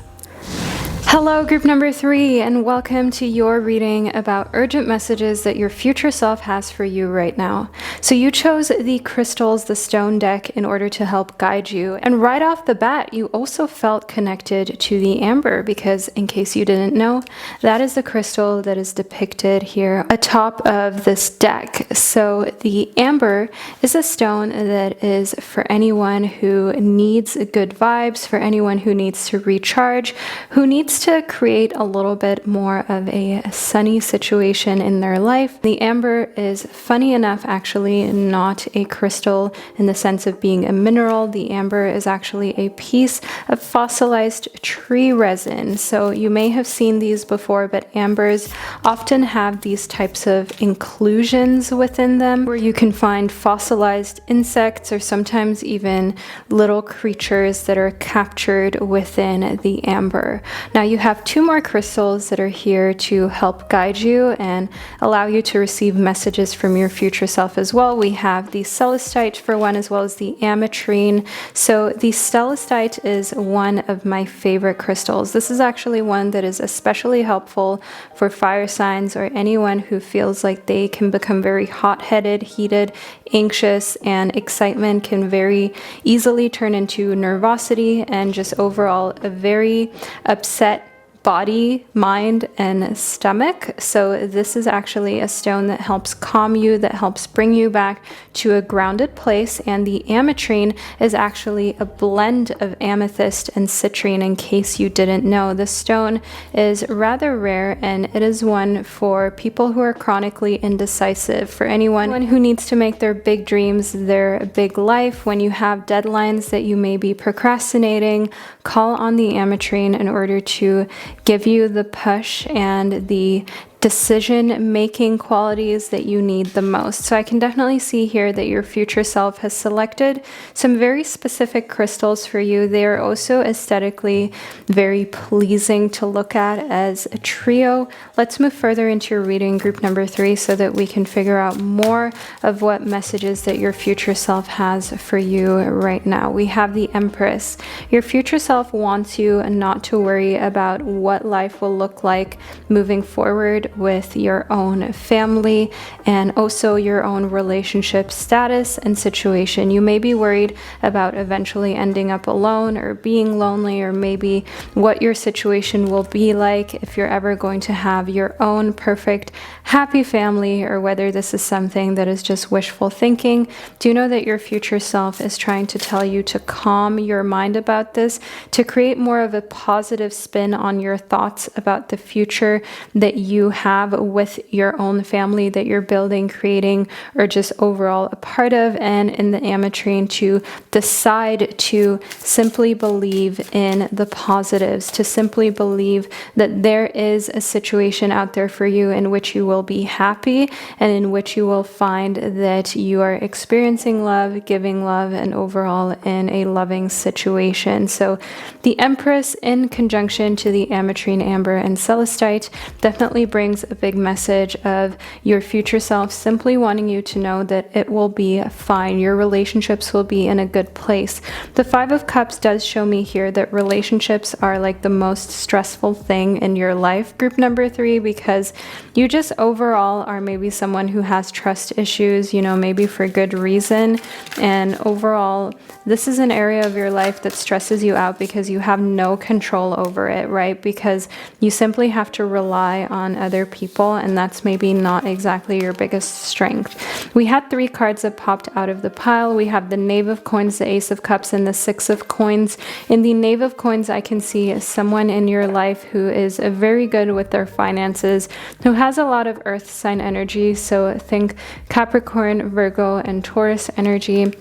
Hello, group number 3, and welcome to your reading about urgent messages that your future self has for you right now. So you chose the crystals, the stone deck, in order to help guide you. And right off the bat, you also felt connected to the amber because, in case you didn't know, that is the crystal that is depicted here atop of this deck. So the amber is a stone that is for anyone who needs good vibes, for anyone who needs to recharge, who needs to create a little bit more of a sunny situation in their life. The amber is, funny enough, actually not a crystal in the sense of being a mineral. The amber is actually a piece of fossilized tree resin. So you may have seen these before, but ambers often have these types of inclusions within them where you can find fossilized insects or sometimes even little creatures that are captured within the amber. Now you have 2 more crystals that are here to help guide you and allow you to receive messages from your future self as well. We have the celestite for one, as well as the ametrine. So the celestite is one of my favorite crystals. This is actually one that is especially helpful for fire signs or anyone who feels like they can become very hot-headed, heated, anxious, and excitement can very easily turn into nervosity and just overall a very upset body, mind, and stomach. So this is actually a stone that helps calm you, that helps bring you back to a grounded place. And the ametrine is actually a blend of amethyst and citrine, in case you didn't know. The stone is rather rare, and it is one for people who are chronically indecisive, for anyone who needs to make their big dreams their big life. When you have deadlines that you may be procrastinating, call on the ametrine in order to give you the push and the decision-making qualities that you need the most. So I can definitely see here that your future self has selected some very specific crystals for you. They are also aesthetically very pleasing to look at as a trio. Let's move further into your reading, group number 3, so that we can figure out more of what messages that your future self has for you right now. We have the Empress. Your future self wants you not to worry about what life will look like moving forward with your own family and also your own relationship status and situation. You may be worried about eventually ending up alone or being lonely, or maybe what your situation will be like if you're ever going to have your own perfect happy family, or whether this is something that is just wishful thinking. Do know that your future self is trying to tell you to calm your mind about this, to create more of a positive spin on your thoughts about the future that you have with your own family that you're building, creating, or just overall a part of. And in the ametrine, to decide to simply believe in the positives, to simply believe that there is a situation out there for you in which you will be happy and in which you will find that you are experiencing love, giving love, and overall in a loving situation. So the Empress in conjunction to the ametrine, amber, and celestite definitely brings a big message of your future self simply wanting you to know that it will be fine. Your relationships will be in a good place. The 5 of Cups does show me here that relationships are like the most stressful thing in your life, group number 3, because you just overall are maybe someone who has trust issues, maybe for good reason. And overall, this is an area of your life that stresses you out because you have no control over it, right? Because you simply have to rely on other people, and that's maybe not exactly your biggest strength. We had 3 cards that popped out of the pile. We have the Knave of Coins, the Ace of Cups, and the 6 of Coins. In the Knave of Coins, I can see someone in your life who is very good with their finances, who has a lot of earth sign energy. So think Capricorn, Virgo, and Taurus energy.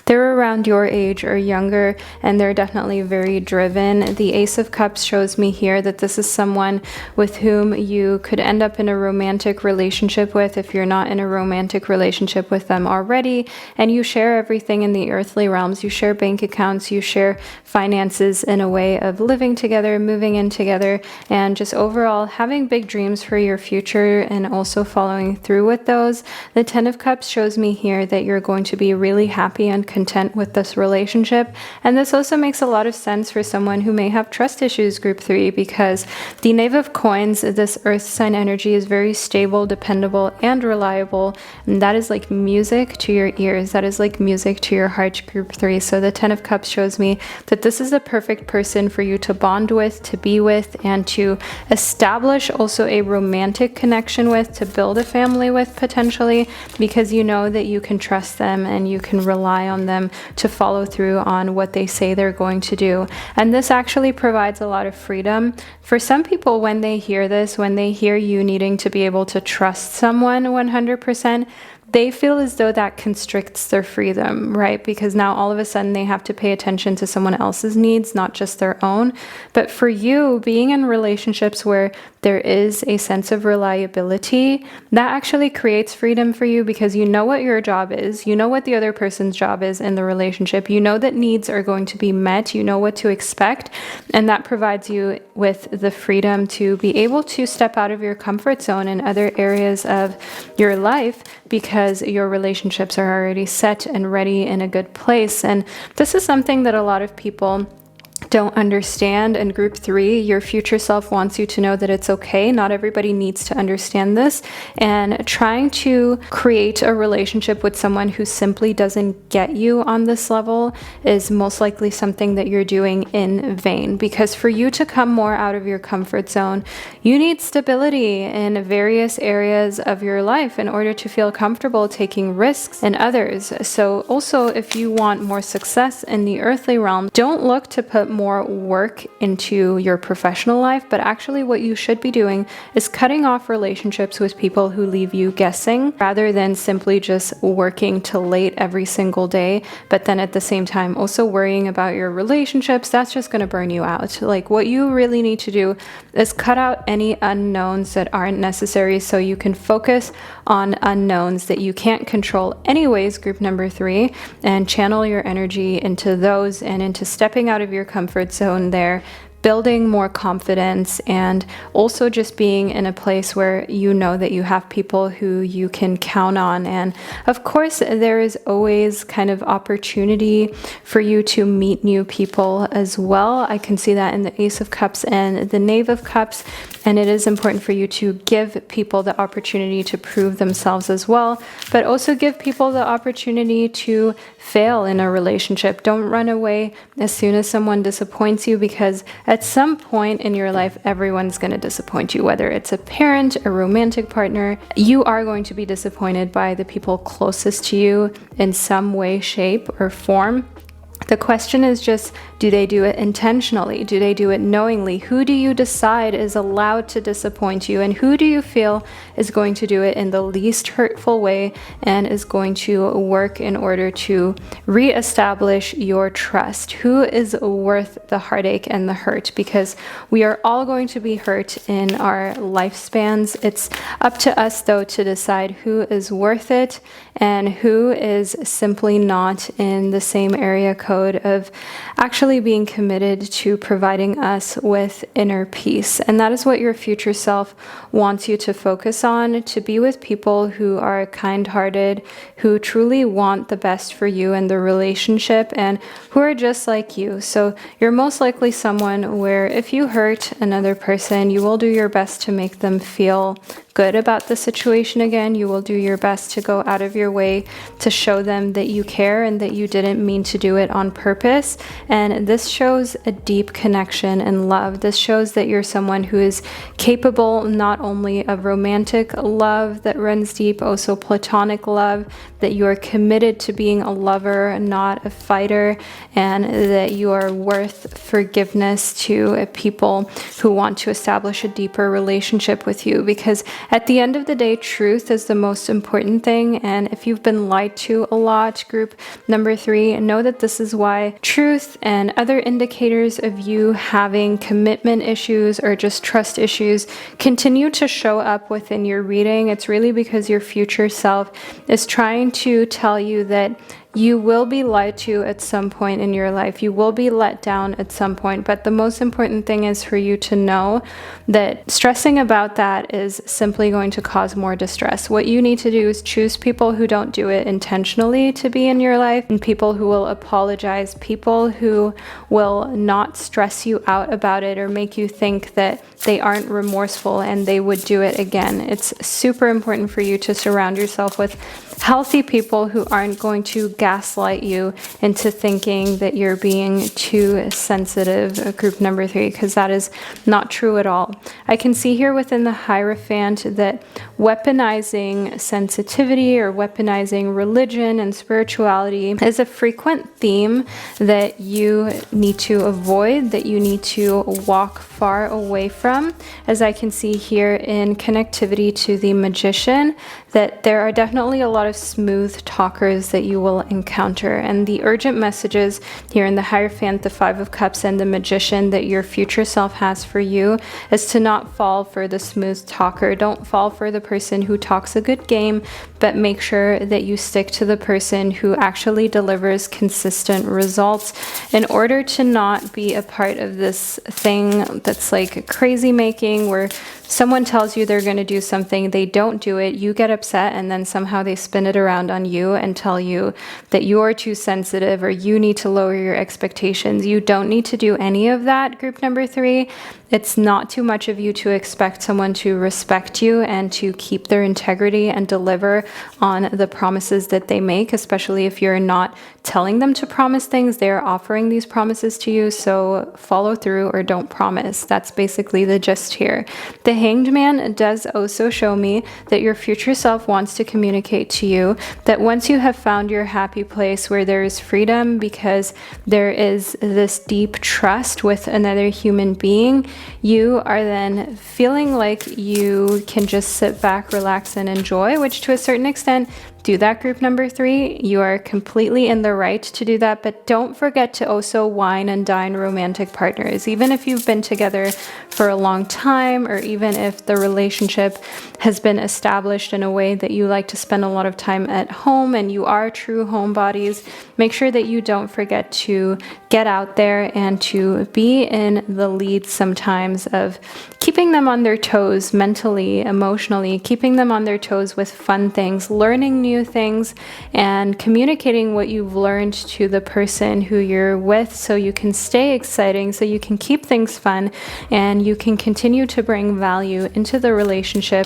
They're around your age or younger, and they're definitely very driven. The Ace of Cups shows me here that this is someone with whom you could end up in a romantic relationship with if you're not in a romantic relationship with them already, and you share everything in the earthly realms. You share bank accounts, you share finances in a way of living together, moving in together, and just overall having big dreams for your future and also following through with those. The Ten of Cups shows me here that you're going to be really happy and content with this relationship. And this also makes a lot of sense for someone who may have trust issues, group 3, because the Knave of Coins, this earth sign energy, is very stable, dependable, and reliable. And that is like music to your ears. That is like music to your heart, group 3. So the Ten of Cups shows me that this is the perfect person for you to bond with, to be with, and to establish also a romantic connection with, to build a family with potentially, because you know that you can trust them and you can rely on them to follow through on what they say they're going to do. And this actually provides a lot of freedom. For some people, when they hear this, when they hear you needing to be able to trust someone 100%, they feel as though that constricts their freedom, right? Because now all of a sudden they have to pay attention to someone else's needs, not just their own. But for you, being in relationships where there is a sense of reliability, that actually creates freedom for you, because you know what your job is, you know what the other person's job is in the relationship, you know that needs are going to be met, you know what to expect, and that provides you with the freedom to be able to step out of your comfort zone in other areas of your life, because your relationships are already set and ready in a good place. And this is something that a lot of people don't understand. And group 3, your future self wants you to know that it's okay. Not everybody needs to understand this. And trying to create a relationship with someone who simply doesn't get you on this level is most likely something that you're doing in vain. Because for you to come more out of your comfort zone, you need stability in various areas of your life in order to feel comfortable taking risks in others. So also, if you want more success in the earthly realm, don't look to put more work into your professional life, but actually what you should be doing is cutting off relationships with people who leave you guessing, rather than simply just working till late every single day, but then at the same time also worrying about your relationships. That's just going to burn you out. Like, what you really need to do is cut out any unknowns that aren't necessary, so you can focus on unknowns that you can't control anyways, group number 3, and channel your energy into those and into stepping out of your comfort zone there, building more confidence, and also just being in a place where you know that you have people who you can count on. And of course, there is always kind of opportunity for you to meet new people as well. I can see that in the Ace of Cups and the Knave of Cups, and it is important for you to give people the opportunity to prove themselves as well, but also give people the opportunity to fail in a relationship. Don't run away as soon as someone disappoints you, because at some point in your life, everyone's going to disappoint you, whether it's a parent, a romantic partner. You are going to be disappointed by the people closest to you in some way, shape, or form. The question is just, do they do it intentionally? Do they do it knowingly? Who do you decide is allowed to disappoint you? And who do you feel is going to do it in the least hurtful way and is going to work in order to reestablish your trust? Who is worth the heartache and the hurt? Because we are all going to be hurt in our lifespans. It's up to us, though, to decide who is worth it and who is simply not in the same area code of actually being committed to providing us with inner peace. And that is what your future self wants you to focus on, to be with people who are kind-hearted, who truly want the best for you and the relationship, and who are just like you. So you're most likely someone where if you hurt another person, you will do your best to make them feel good about the situation again. You will do your best to go out of your way to show them that you care and that you didn't mean to do it on on purpose. And this shows a deep connection and love. This shows that you're someone who is capable not only of romantic love that runs deep, also platonic love, that you are committed to being a lover, not a fighter, and that you are worth forgiveness to people who want to establish a deeper relationship with you. Because at the end of the day, truth is the most important thing. And if you've been lied to a lot, group number 3, know that this is why truth and other indicators of you having commitment issues or just trust issues continue to show up within your reading. It's really because your future self is trying to tell you that you will be lied to at some point in your life. You will be let down at some point. But the most important thing is for you to know that stressing about that is simply going to cause more distress. What you need to do is choose people who don't do it intentionally to be in your life, and people who will apologize, people who will not stress you out about it or make you think that they aren't remorseful and they would do it again. It's super important for you to surround yourself with healthy people who aren't going to gaslight you into thinking that you're being too sensitive, group number 3, because that is not true at all. I can see here within the Hierophant that weaponizing sensitivity or weaponizing religion and spirituality is a frequent theme that you need to avoid, that you need to walk far away from. As I can see here in connectivity to the Magician, that there are definitely a lot of smooth talkers that you will encounter. And the urgent messages here in the Hierophant, the 5 of Cups, and the Magician that your future self has for you is to not fall for the smooth talker. Don't fall for the person who talks a good game, but make sure that you stick to the person who actually delivers consistent results in order to not be a part of this thing that's like crazy making, where someone tells you they're going to do something, they don't do it, you get upset, and then somehow they spin it around on you and tell you that you're too sensitive or you need to lower your expectations. You don't need to do any of that, group number 3. It's not too much of you to expect someone to respect you and to keep their integrity and deliver on the promises that they make, especially if you're not telling them to promise things. They're offering these promises to you, so follow through or don't promise. That's basically the gist here. The Hanged Man does also show me that your future self wants to communicate to you that once you have found your happy place where there is freedom because there is this deep trust with another human being, you are then feeling like you can just sit back, relax, and enjoy, which to a certain extent, do that, group number 3. You are completely in the right to do that, but don't forget to also wine and dine romantic partners. Even if you've been together for a long time, or even if the relationship has been established in a way that you like to spend a lot of time at home and you are true homebodies, make sure that you don't forget to get out there and to be in the lead sometimes of keeping them on their toes mentally, emotionally, keeping them on their toes with fun things, learning new things, and communicating what you've learned to the person who you're with so you can stay exciting, so you can keep things fun, and you can continue to bring value into the relationship.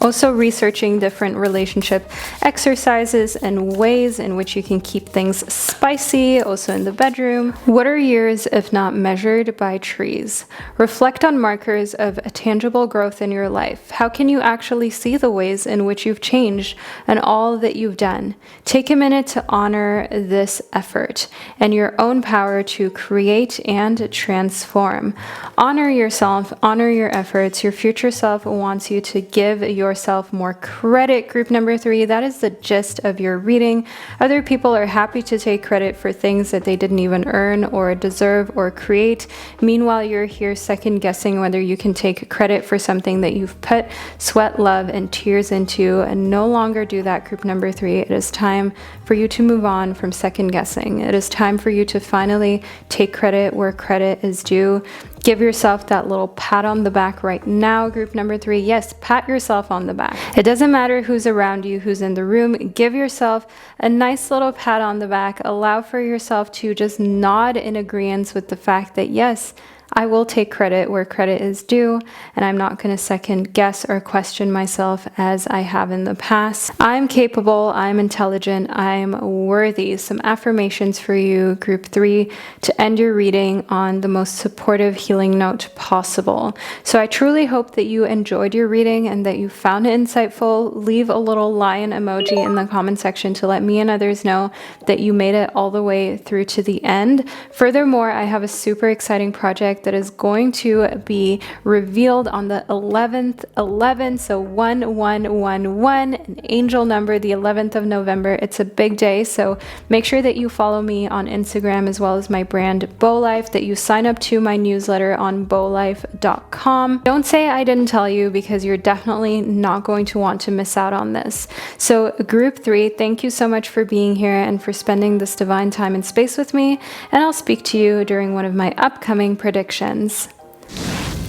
Also researching different relationship exercises and ways in which you can keep things spicy, also in the bedroom. What are years if not measured by trees? Reflect on markers of a tangible growth in your life. How can you actually see the ways in which you've changed and all that you've done? Take a minute to honor this effort and your own power to create and transform. Honor yourself, honor your efforts. Your future self wants you to give yourself more credit, group number 3. That is the gist of your reading. Other people are happy to take credit for things that they didn't even earn or deserve or create. Meanwhile, you're here second guessing whether you can take credit for something that you've put sweat, love, and tears into, and no longer do that, group number 3. It is time for you to move on from second guessing. It is time for you to finally take credit where credit is due. Give yourself that little pat on the back right now, group number 3. Yes, pat yourself on the back. It doesn't matter who's around you, who's in the room. Give yourself a nice little pat on the back. Allow for yourself to just nod in agreement with the fact that, yes, I will take credit where credit is due, and I'm not going to second guess or question myself as I have in the past. I'm capable, I'm intelligent, I'm worthy. Some affirmations for you, group 3, to end your reading on the most supportive healing note possible. So I truly hope that you enjoyed your reading and that you found it insightful. Leave a little lion emoji in the comment section to let me and others know that you made it all the way through to the end. Furthermore, I have a super exciting project that is going to be revealed on the 11th, 11, so 1111, an angel number, the 11th of November. It's a big day, so make sure that you follow me on Instagram as well as my brand BowLife, that you sign up to my newsletter on bowlife.com. Don't say I didn't tell you, because you're definitely not going to want to miss out on this. So group 3, thank you so much for being here and for spending this divine time and space with me, and I'll speak to you during one of my upcoming predictions.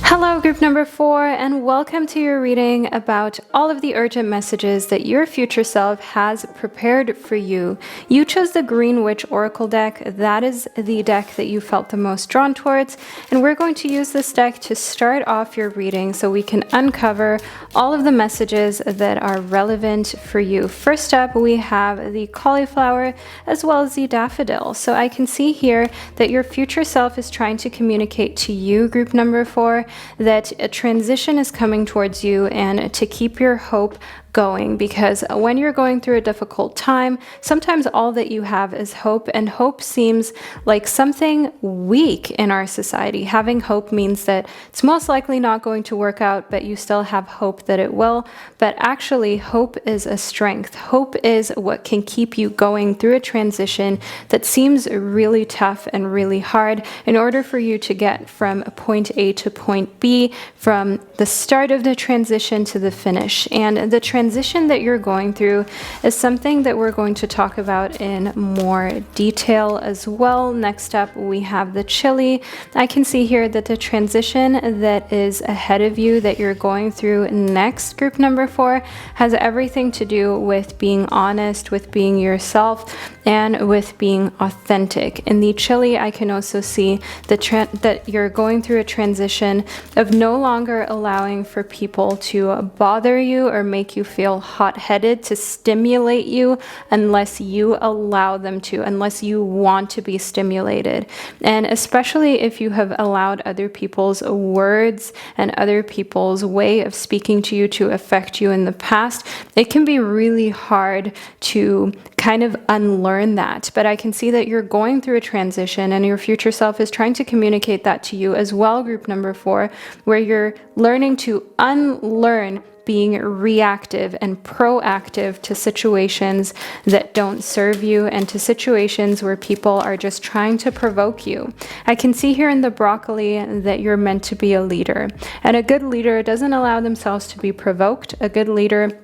Hello, group number 4, and welcome to your reading about all of the urgent messages that your future self has prepared for you. You chose the Green Witch Oracle deck. That is the deck that you felt the most drawn towards, and we're going to use this deck to start off your reading so we can uncover all of the messages that are relevant for you. First up, we have the cauliflower as well as the daffodil. So I can see here that your future self is trying to communicate to you, group number 4, that a transition is coming towards you, and to keep your hope going, because when you're going through a difficult time, sometimes all that you have is hope, and hope seems like something weak in our society. Having hope means that it's most likely not going to work out, but you still have hope that it will. But actually, hope is a strength. Hope is what can keep you going through a transition that seems really tough and really hard, in order for you to get from point A to point B, from the start of the transition to the finish. And the transition that you're going through is something that we're going to talk about in more detail as well. Next up, we have the chili. I can see here that the transition that is ahead of you, that you're going through next, group number 4, has everything to do with being honest, with being yourself, and with being authentic. In the chili, I can also see that you're going through a transition of no longer allowing for people to bother you or make you feel hot-headed, to stimulate you unless you allow them to, unless you want to be stimulated. And especially if you have allowed other people's words and other people's way of speaking to you to affect you in the past, it can be really hard to kind of unlearn that. But I can see that you're going through a transition, and your future self is trying to communicate that to you as well, group number 4, where you're learning to unlearn being reactive and proactive to situations that don't serve you, and to situations where people are just trying to provoke you. I can see here in the broccoli that you're meant to be a leader, and a good leader doesn't allow themselves to be provoked. A good leader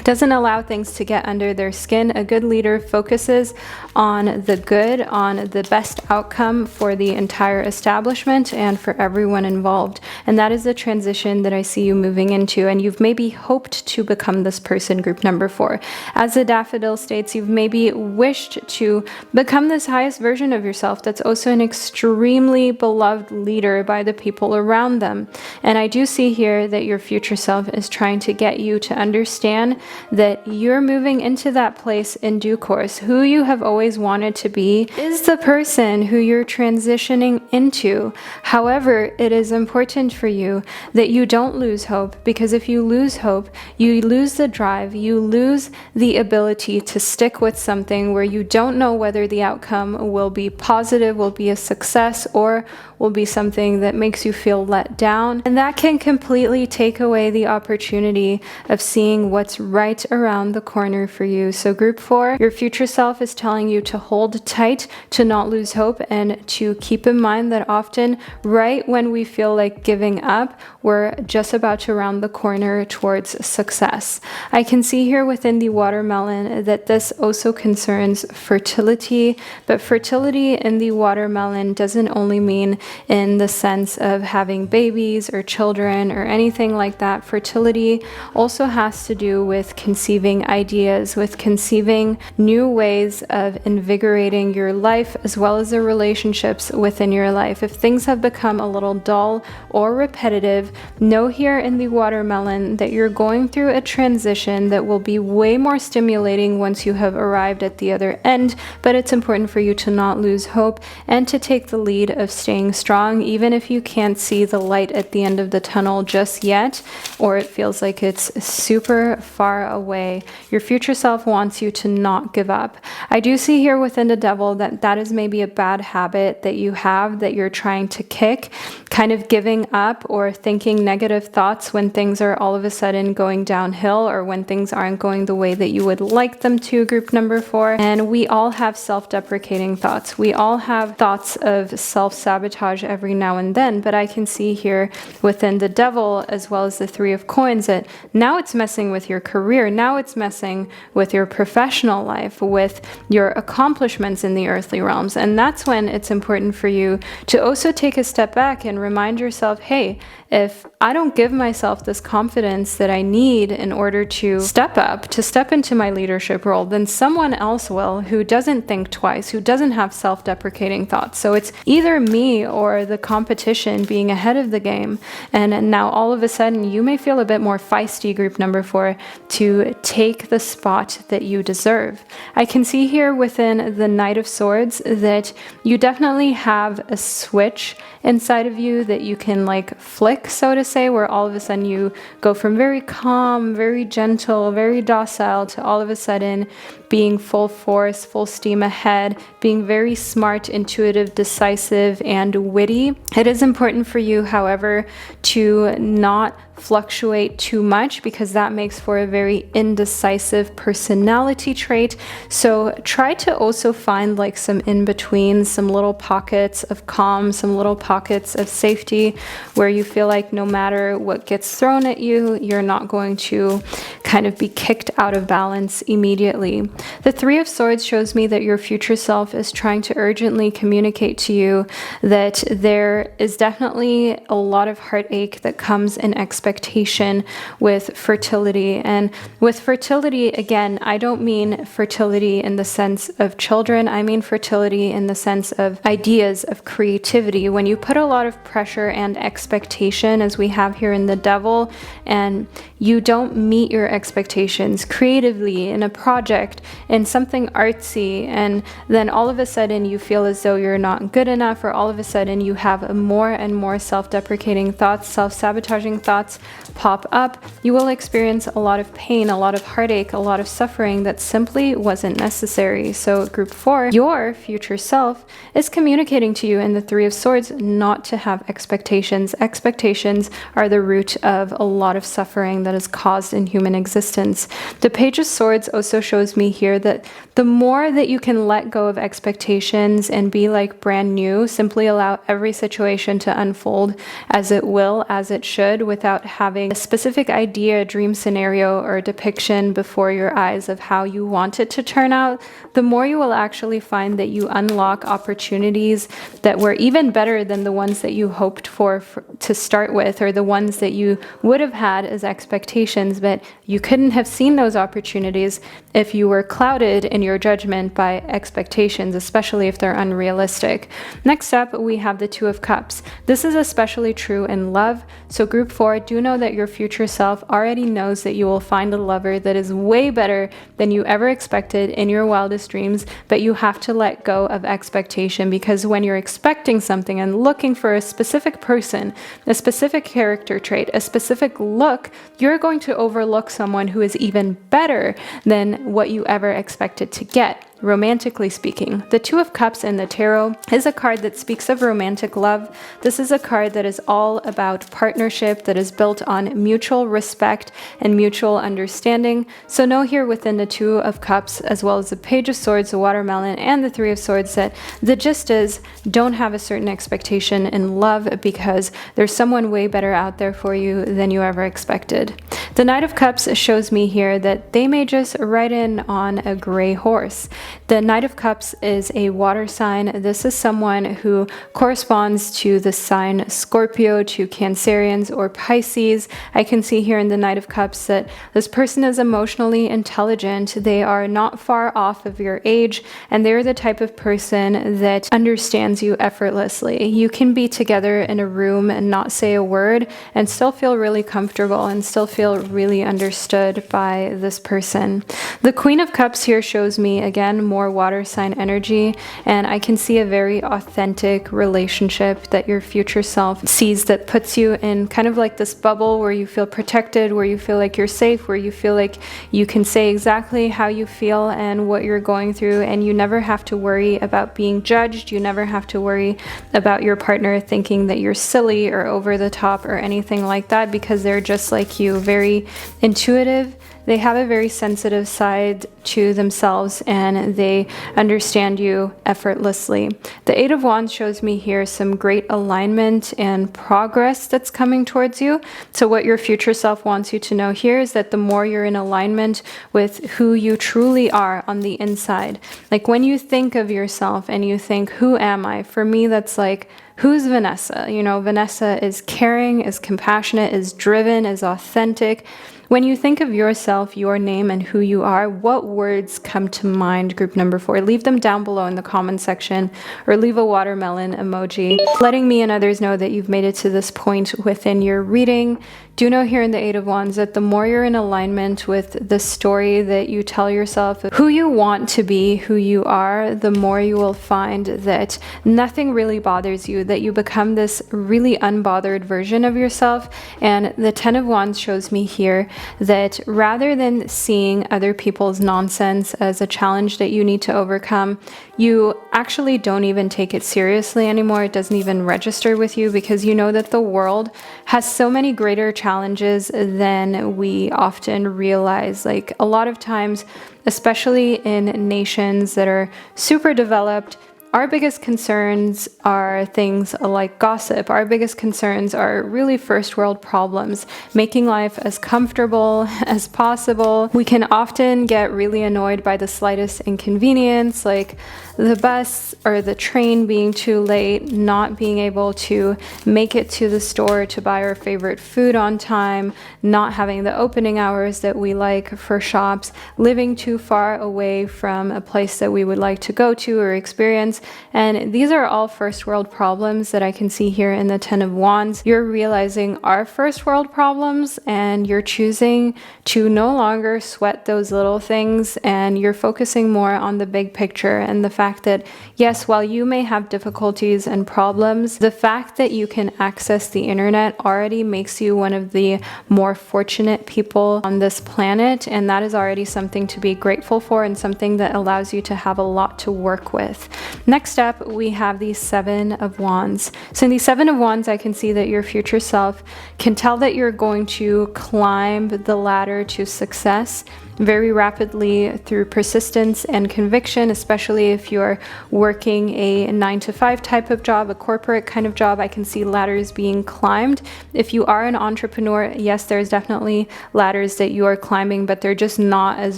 doesn't allow things to get under their skin. A good leader focuses on the good, on the best outcome for the entire establishment and for everyone involved. And that is the transition that I see you moving into. And you've maybe hoped to become this person, group number 4. As the daffodil states, you've maybe wished to become this highest version of yourself that's also an extremely beloved leader by the people around them. And I do see here that your future self is trying to get you to understand that you're moving into that place in due course. Who you have always wanted to be is the person who you're transitioning into. However, it is important for you that you don't lose hope, because if you lose hope, you lose the drive, you lose the ability to stick with something where you don't know whether the outcome will be positive, will be a success, or will be something that makes you feel let down. And that can completely take away the opportunity of seeing what's right around the corner for you. So group 4, your future self is telling you to hold tight, to not lose hope, and to keep in mind that often right when we feel like giving up, we're just about to round the corner towards success. I can see here within the watermelon that this also concerns fertility, but fertility in the watermelon doesn't only mean in the sense of having babies or children or anything like that. Fertility also has to do with with conceiving ideas, with conceiving new ways of invigorating your life as well as the relationships within your life. If things have become a little dull or repetitive, know here in the watermelon that you're going through a transition that will be way more stimulating once you have arrived at the other end, but it's important for you to not lose hope and to take the lead of staying strong, even if you can't see the light at the end of the tunnel just yet, or it feels like it's super far away. Your future self wants you to not give up. I do see here within the devil that that is maybe a bad habit that you have that you're trying to kick, kind of giving up or thinking negative thoughts when things are all of a sudden going downhill or when things aren't going the way that you would like them to, group number 4. And we all have self-deprecating thoughts. We all have thoughts of self-sabotage every now and then, but I can see here within the devil as well as the 3 of coins that now it's messing with your career. Now it's messing with your professional life, with your accomplishments in the earthly realms. And that's when it's important for you to also take a step back and remind yourself, hey, if I don't give myself this confidence that I need in order to step up, to step into my leadership role, then someone else will, who doesn't think twice, who doesn't have self-deprecating thoughts. So it's either me or the competition being ahead of the game. And now all of a sudden you may feel a bit more feisty, group number 4, to take the spot that you deserve. I can see here within the Knight of Swords that you definitely have a switch inside of you that you can like flick, so to say, where all of a sudden you go from very calm, very gentle, very docile to all of a sudden being full force, full steam ahead, being very smart, intuitive, decisive, and witty. It is important for you, however, to not fluctuate too much because that makes for a very indecisive personality trait. So try to also find like some in-between, some little pockets of calm, some little pockets of safety where you feel like no matter what gets thrown at you, you're not going to kind of be kicked out of balance immediately. The 3 of Swords shows me that your future self is trying to urgently communicate to you that there is definitely a lot of heartache that comes in expectation with fertility. And with fertility, again, I don't mean fertility in the sense of children. I mean fertility in the sense of ideas, of creativity. When you put a lot of pressure and expectation, as we have here in the devil, and you don't meet your expectations creatively in a project, in something artsy, and then all of a sudden you feel as though you're not good enough, or all of a sudden you have more and more self-deprecating thoughts, self-sabotaging thoughts pop up, you will experience a lot of pain, a lot of heartache, a lot of suffering that simply wasn't necessary. So group 4, your future self is communicating to you in the 3 of Swords not to have expectations. Expectations are the root of a lot of suffering that is caused in human existence. The Page of Swords also shows me here that the more that you can let go of expectations and be like brand new, simply allow every situation to unfold as it will, as it should, without having a specific idea, dream scenario, or depiction before your eyes of how you want it to turn out, the more you will actually find that you unlock opportunities that were even better than the ones that you hoped for to start with, or the ones that you would have had as expectations, but you couldn't have seen those opportunities if you were clouded in your judgment by expectations, especially if they're unrealistic. Next up, we have the 2 of Cups. This is especially true in love. So group 4, do know that your future self already knows that you will find a lover that is way better than you ever expected in your wildest dreams, but you have to let go of expectation, because when you're expecting something and looking for a specific person, a specific character trait, a specific look, you're going to overlook someone who is even better than what you ever expected to get. Romantically speaking, the 2 of Cups in the tarot is a card that speaks of romantic love. This is a card that is all about partnership, that is built on mutual respect and mutual understanding. So know here within the 2 of Cups, as well as the Page of Swords, the watermelon, and the 3 of Swords, that the gist is don't have a certain expectation in love, because there's someone way better out there for you than you ever expected. The Knight of Cups shows me here that they may just ride in on a gray horse. The Knight of Cups is a water sign. This is someone who corresponds to the sign Scorpio, to Cancerians or Pisces. I can see here in the Knight of Cups that this person is emotionally intelligent. They are not far off of your age, and they're the type of person that understands you effortlessly. You can be together in a room and not say a word and still feel really comfortable and still feel really understood by this person. The Queen of Cups here shows me, again, more water sign energy, and I can see a very authentic relationship that your future self sees that puts you in kind of like this bubble where you feel protected, where you feel like you're safe, where you feel like you can say exactly how you feel and what you're going through, and you never have to worry about being judged. You never have to worry about your partner thinking that you're silly or over the top or anything like that, because they're just like you, very intuitive. They have a very sensitive side to themselves, and they understand you effortlessly. The Eight of Wands shows me here some great alignment and progress that's coming towards you. So what your future self wants you to know here is that the more you're in alignment with who you truly are on the inside, like when you think of yourself and you think, who am I? For me, that's like, who's Vanessa? You know, Vanessa is caring, is compassionate, is driven, is authentic. When you think of yourself, your name, and who you are, what words come to mind, group number 4? Leave them down below in the comment section, or leave a watermelon emoji, letting me and others know that you've made it to this point within your reading. Do know here in the Eight of Wands that the more you're in alignment with the story that you tell yourself, who you want to be, who you are, the more you will find that nothing really bothers you, that you become this really unbothered version of yourself. And the Ten of Wands shows me here that rather than seeing other people's nonsense as a challenge that you need to overcome, you actually don't even take it seriously anymore. It doesn't even register with you, because you know that the world has so many greater challenges than we often realize. Like a lot of times, especially in nations that are super developed, our biggest concerns are things like gossip. Our biggest concerns are really first world problems, making life as comfortable as possible. We can often get really annoyed by the slightest inconvenience, like the bus or the train being too late, not being able to make it to the store to buy our favorite food on time, not having the opening hours that we like for shops, living too far away from a place that we would like to go to or experience. And these are all first world problems that I can see here in the Ten of Wands. You're realizing are first world problems, and you're choosing to no longer sweat those little things, and you're focusing more on the big picture and the fact that, yes, while you may have difficulties and problems, the fact that you can access the internet already makes you one of the more fortunate people on this planet, and that is already something to be grateful for and something that allows you to have a lot to work with. Next up, we have the Seven of Wands. So in the Seven of Wands, I can see that your future self can tell that you're going to climb the ladder to success very rapidly through persistence and conviction, especially if you're working a 9-to-5 type of job, a corporate kind of job. I can see ladders being climbed. If you are an entrepreneur, yes, there's definitely ladders that you are climbing, but they're just not as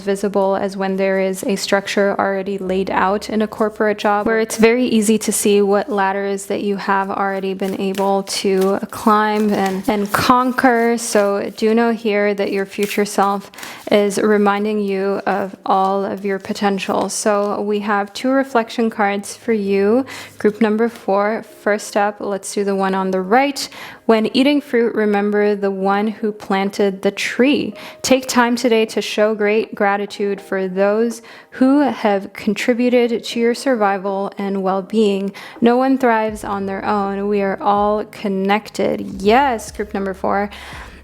visible as when there is a structure already laid out in a corporate job, where it's very easy to see what ladders that you have already been able to climb and conquer. So do know here that your future self is reminding you of all of your potential. So we have 2 reflection cards for you, group number 4. First up, let's do the one on the right. When eating fruit, remember the one who planted the tree. Take time today to show great gratitude for those who have contributed to your survival and well-being. No one thrives on their own. We are all connected. Yes, group number 4.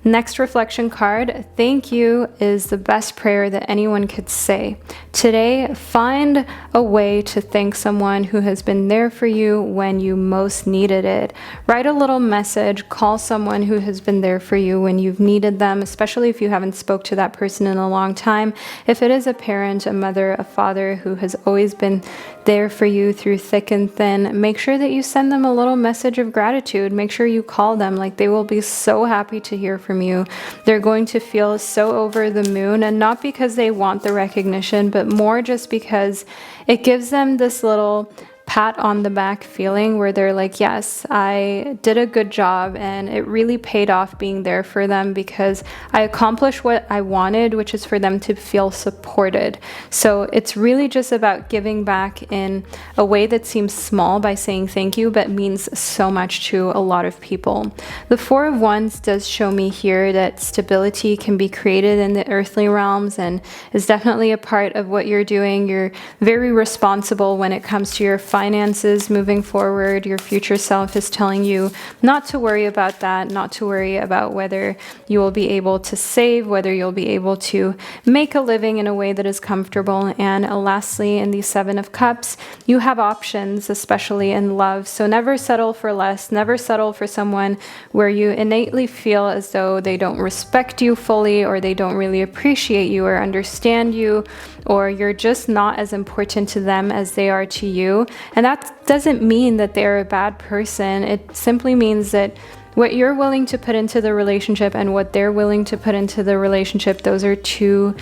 Next reflection card, thank you is the best prayer that anyone could say. Today, find a way to thank someone who has been there for you when you most needed it. Write a little message, call someone who has been there for you when you've needed them, especially if you haven't spoke to that person in a long time. If it is a parent, a mother, a father who has always been there for you through thick and thin, make sure that you send them a little message of gratitude. Make sure you call them. Like, they will be so happy to hear from from you, they're going to feel so over the moon, and not because they want the recognition, but more just because it gives them this little pat on the back feeling where they're like, yes, I did a good job, and it really paid off being there for them because I accomplished what I wanted, which is for them to feel supported. So it's really just about giving back in a way that seems small by saying thank you, but means so much to a lot of people. The Four of Wands does show me here that stability can be created in the earthly realms, and is definitely a part of what you're doing. You're very responsible when it comes to your finances moving forward. Your future self is telling you not to worry about that, not to worry about whether you will be able to save, whether you'll be able to make a living in a way that is comfortable. And lastly, in the Seven of Cups, you have options, especially in love. So never settle for less, never settle for someone where you innately feel as though they don't respect you fully, or they don't really appreciate you or understand you, or you're just not as important to them as they are to you. And that doesn't mean that they're a bad person. It simply means that what you're willing to put into the relationship and what they're willing to put into the relationship, those are two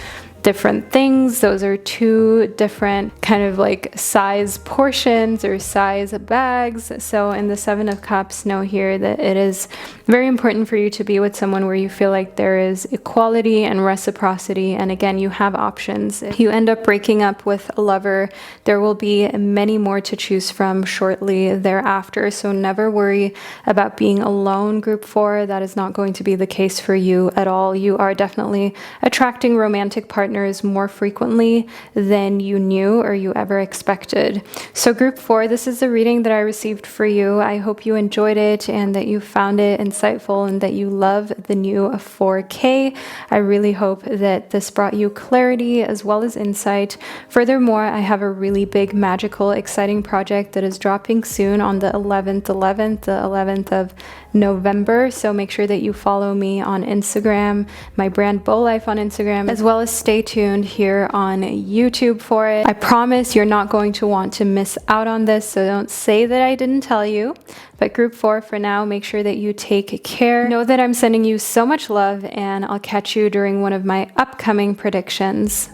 different things. Those are two different kind of like size portions or size bags. So in the Seven of Cups, know here that it is very important for you to be with someone where you feel like there is equality and reciprocity. And again, you have options. If you end up breaking up with a lover, there will be many more to choose from shortly thereafter. So never worry about being alone, Group 4. That is not going to be the case for you at all. You are definitely attracting romantic partners more frequently than you knew or you ever expected. So Group 4, this is the reading that I received for you. I hope you enjoyed it and that you found it insightful and that you love the new 4K. I really hope that this brought you clarity as well as insight. Furthermore, I have a really big, magical, exciting project that is dropping soon on the 11th of November. So make sure that you follow me on Instagram, my brand Bow Life on Instagram, as well as stay tuned here on YouTube for it. I promise you're not going to want to miss out on this, so don't say that I didn't tell you. But Group 4, for now, make sure that you take care. Know that I'm sending you so much love, and I'll catch you during one of my upcoming predictions.